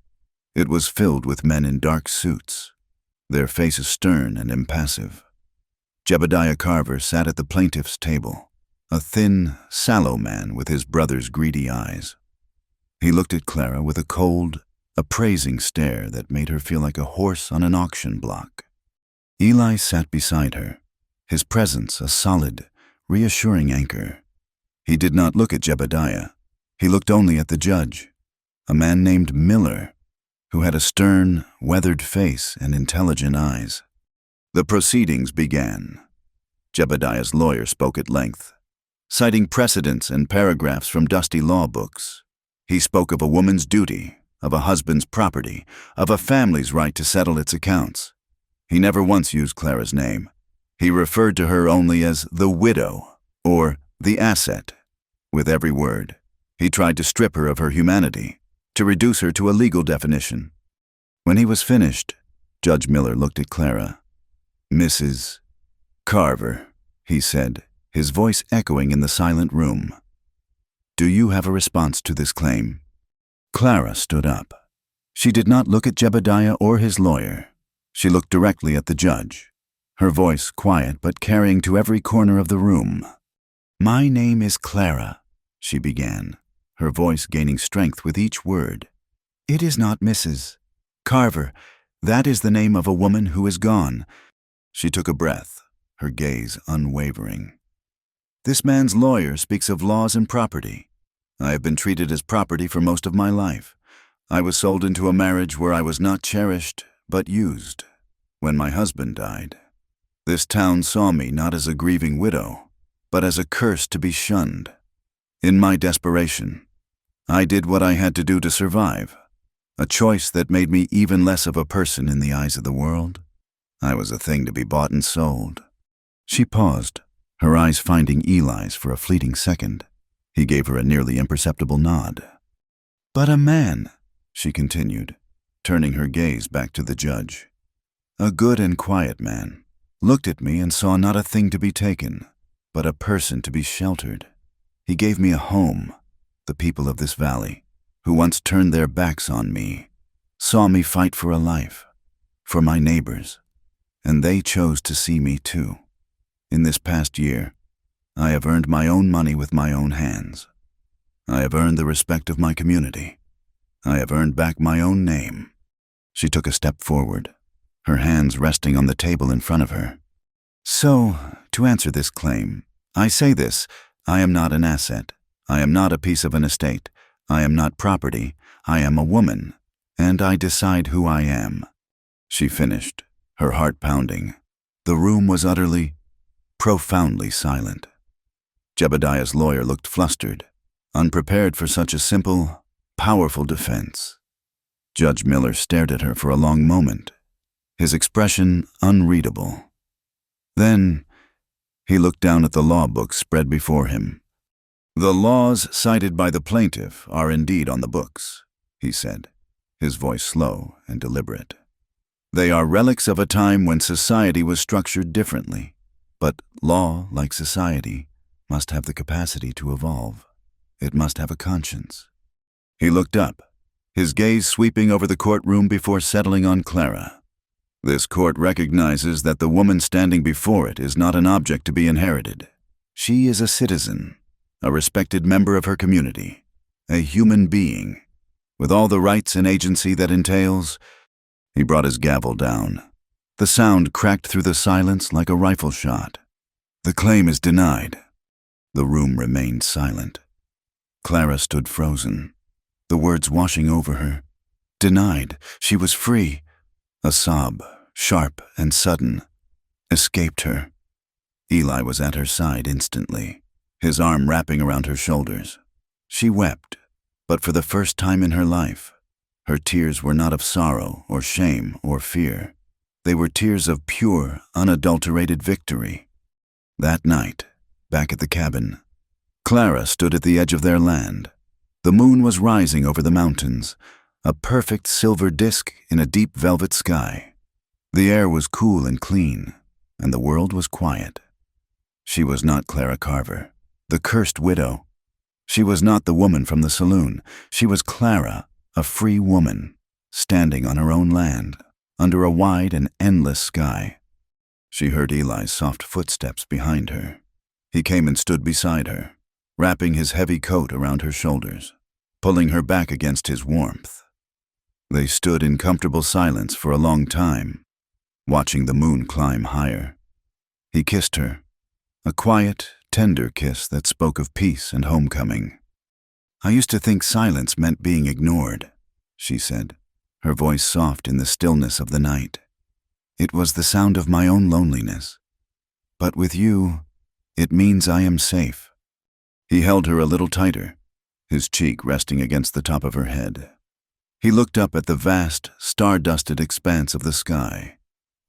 It was filled with men in dark suits, their faces stern and impassive. Jebediah Carver sat at the plaintiff's table, a thin, sallow man with his brother's greedy eyes. He looked at Clara with a cold, appraising stare that made her feel like a horse on an auction block. Eli sat beside her, his presence a solid, reassuring anchor. He did not look at Jebediah. He looked only at the judge, a man named Miller, who had a stern, weathered face and intelligent eyes. The proceedings began. Jebediah's lawyer spoke at length, citing precedents and paragraphs from dusty law books. He spoke of a woman's duty, of a husband's property, of a family's right to settle its accounts. He never once used Clara's name. He referred to her only as the widow, or the asset. With every word, he tried to strip her of her humanity, to reduce her to a legal definition. When he was finished, Judge Miller looked at Clara. "Mrs. Carver," he said, his voice echoing in the silent room. "Do you have a response to this claim?" Clara stood up. She did not look at Jebediah or his lawyer. She looked directly at the judge, her voice quiet but carrying to every corner of the room. "My name is Clara," she began, her voice gaining strength with each word. "It is not Mrs. Carver. That is the name of a woman who is gone." She took a breath, her gaze unwavering. "This man's lawyer speaks of laws and property. I have been treated as property for most of my life. I was sold into a marriage where I was not cherished, but used. When my husband died, this town saw me not as a grieving widow, but as a curse to be shunned. In my desperation, I did what I had to do to survive, a choice that made me even less of a person in the eyes of the world. I was a thing to be bought and sold." She paused, her eyes finding Eli's for a fleeting second. He gave her a nearly imperceptible nod. "But a man," she continued, turning her gaze back to the judge, "a good and quiet man, looked at me and saw not a thing to be taken, but a person to be sheltered. He gave me a home, the people of this valley, who once turned their backs on me, saw me fight for a life, for my neighbors, and they chose to see me too. In this past year, I have earned my own money with my own hands. I have earned the respect of my community. I have earned back my own name." She took a step forward, her hands resting on the table in front of her. "So, to answer this claim, I say this: I am not an asset. I am not a piece of an estate. I am not property. I am a woman, and I decide who I am." She finished, her heart pounding. The room was utterly, profoundly silent. Jebediah's lawyer looked flustered, unprepared for such a simple, powerful defense. Judge Miller stared at her for a long moment, his expression unreadable. Then, he looked down at the law books spread before him. "The laws cited by the plaintiff are indeed on the books," he said, his voice slow and deliberate. "They are relics of a time when society was structured differently, but law, like society, must have the capacity to evolve. It must have a conscience." He looked up, his gaze sweeping over the courtroom before settling on Clara. "This court recognizes that the woman standing before it is not an object to be inherited. She is a citizen, a respected member of her community, a human being, with all the rights and agency that entails." He brought his gavel down. The sound cracked through the silence like a rifle shot. "The claim is denied." The room remained silent. Clara stood frozen, the words washing over her. Denied. She was free. A sob, sharp and sudden, escaped her. Eli was at her side instantly, his arm wrapping around her shoulders. She wept, but for the first time in her life, her tears were not of sorrow or shame or fear. They were tears of pure, unadulterated victory. That night, back at the cabin, Clara stood at the edge of their land. The moon was rising over the mountains, a perfect silver disk in a deep velvet sky. The air was cool and clean, and the world was quiet. She was not Clara Carver, the cursed widow. She was not the woman from the saloon. She was Clara, a free woman, standing on her own land, under a wide and endless sky. She heard Eli's soft footsteps behind her. He came and stood beside her, wrapping his heavy coat around her shoulders, pulling her back against his warmth. They stood in comfortable silence for a long time, watching the moon climb higher. He kissed her, a quiet, tender kiss that spoke of peace and homecoming. "I used to think silence meant being ignored," she said, her voice soft in the stillness of the night. "It was the sound of my own loneliness. But with you, it means I am safe." He held her a little tighter, his cheek resting against the top of her head. He looked up at the vast, star-dusted expanse of the sky,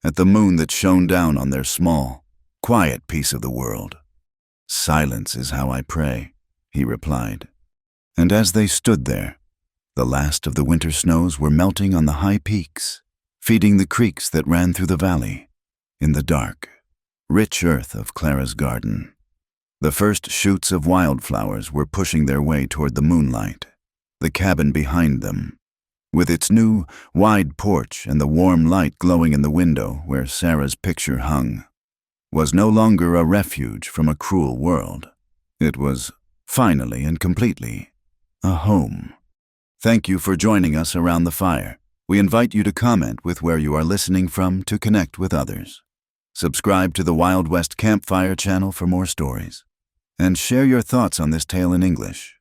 at the moon that shone down on their small, quiet piece of the world. "Silence is how I pray," he replied. And as they stood there, the last of the winter snows were melting on the high peaks, feeding the creeks that ran through the valley, in the dark, rich earth of Clara's garden. The first shoots of wildflowers were pushing their way toward the moonlight, the cabin behind them, with its new, wide porch and the warm light glowing in the window where Sarah's picture hung, was no longer a refuge from a cruel world. It was, finally and completely, a home. Thank you for joining us around the fire. We invite you to comment with where you are listening from to connect with others. Subscribe to the Wild West Campfire channel for more stories, and share your thoughts on this tale in English.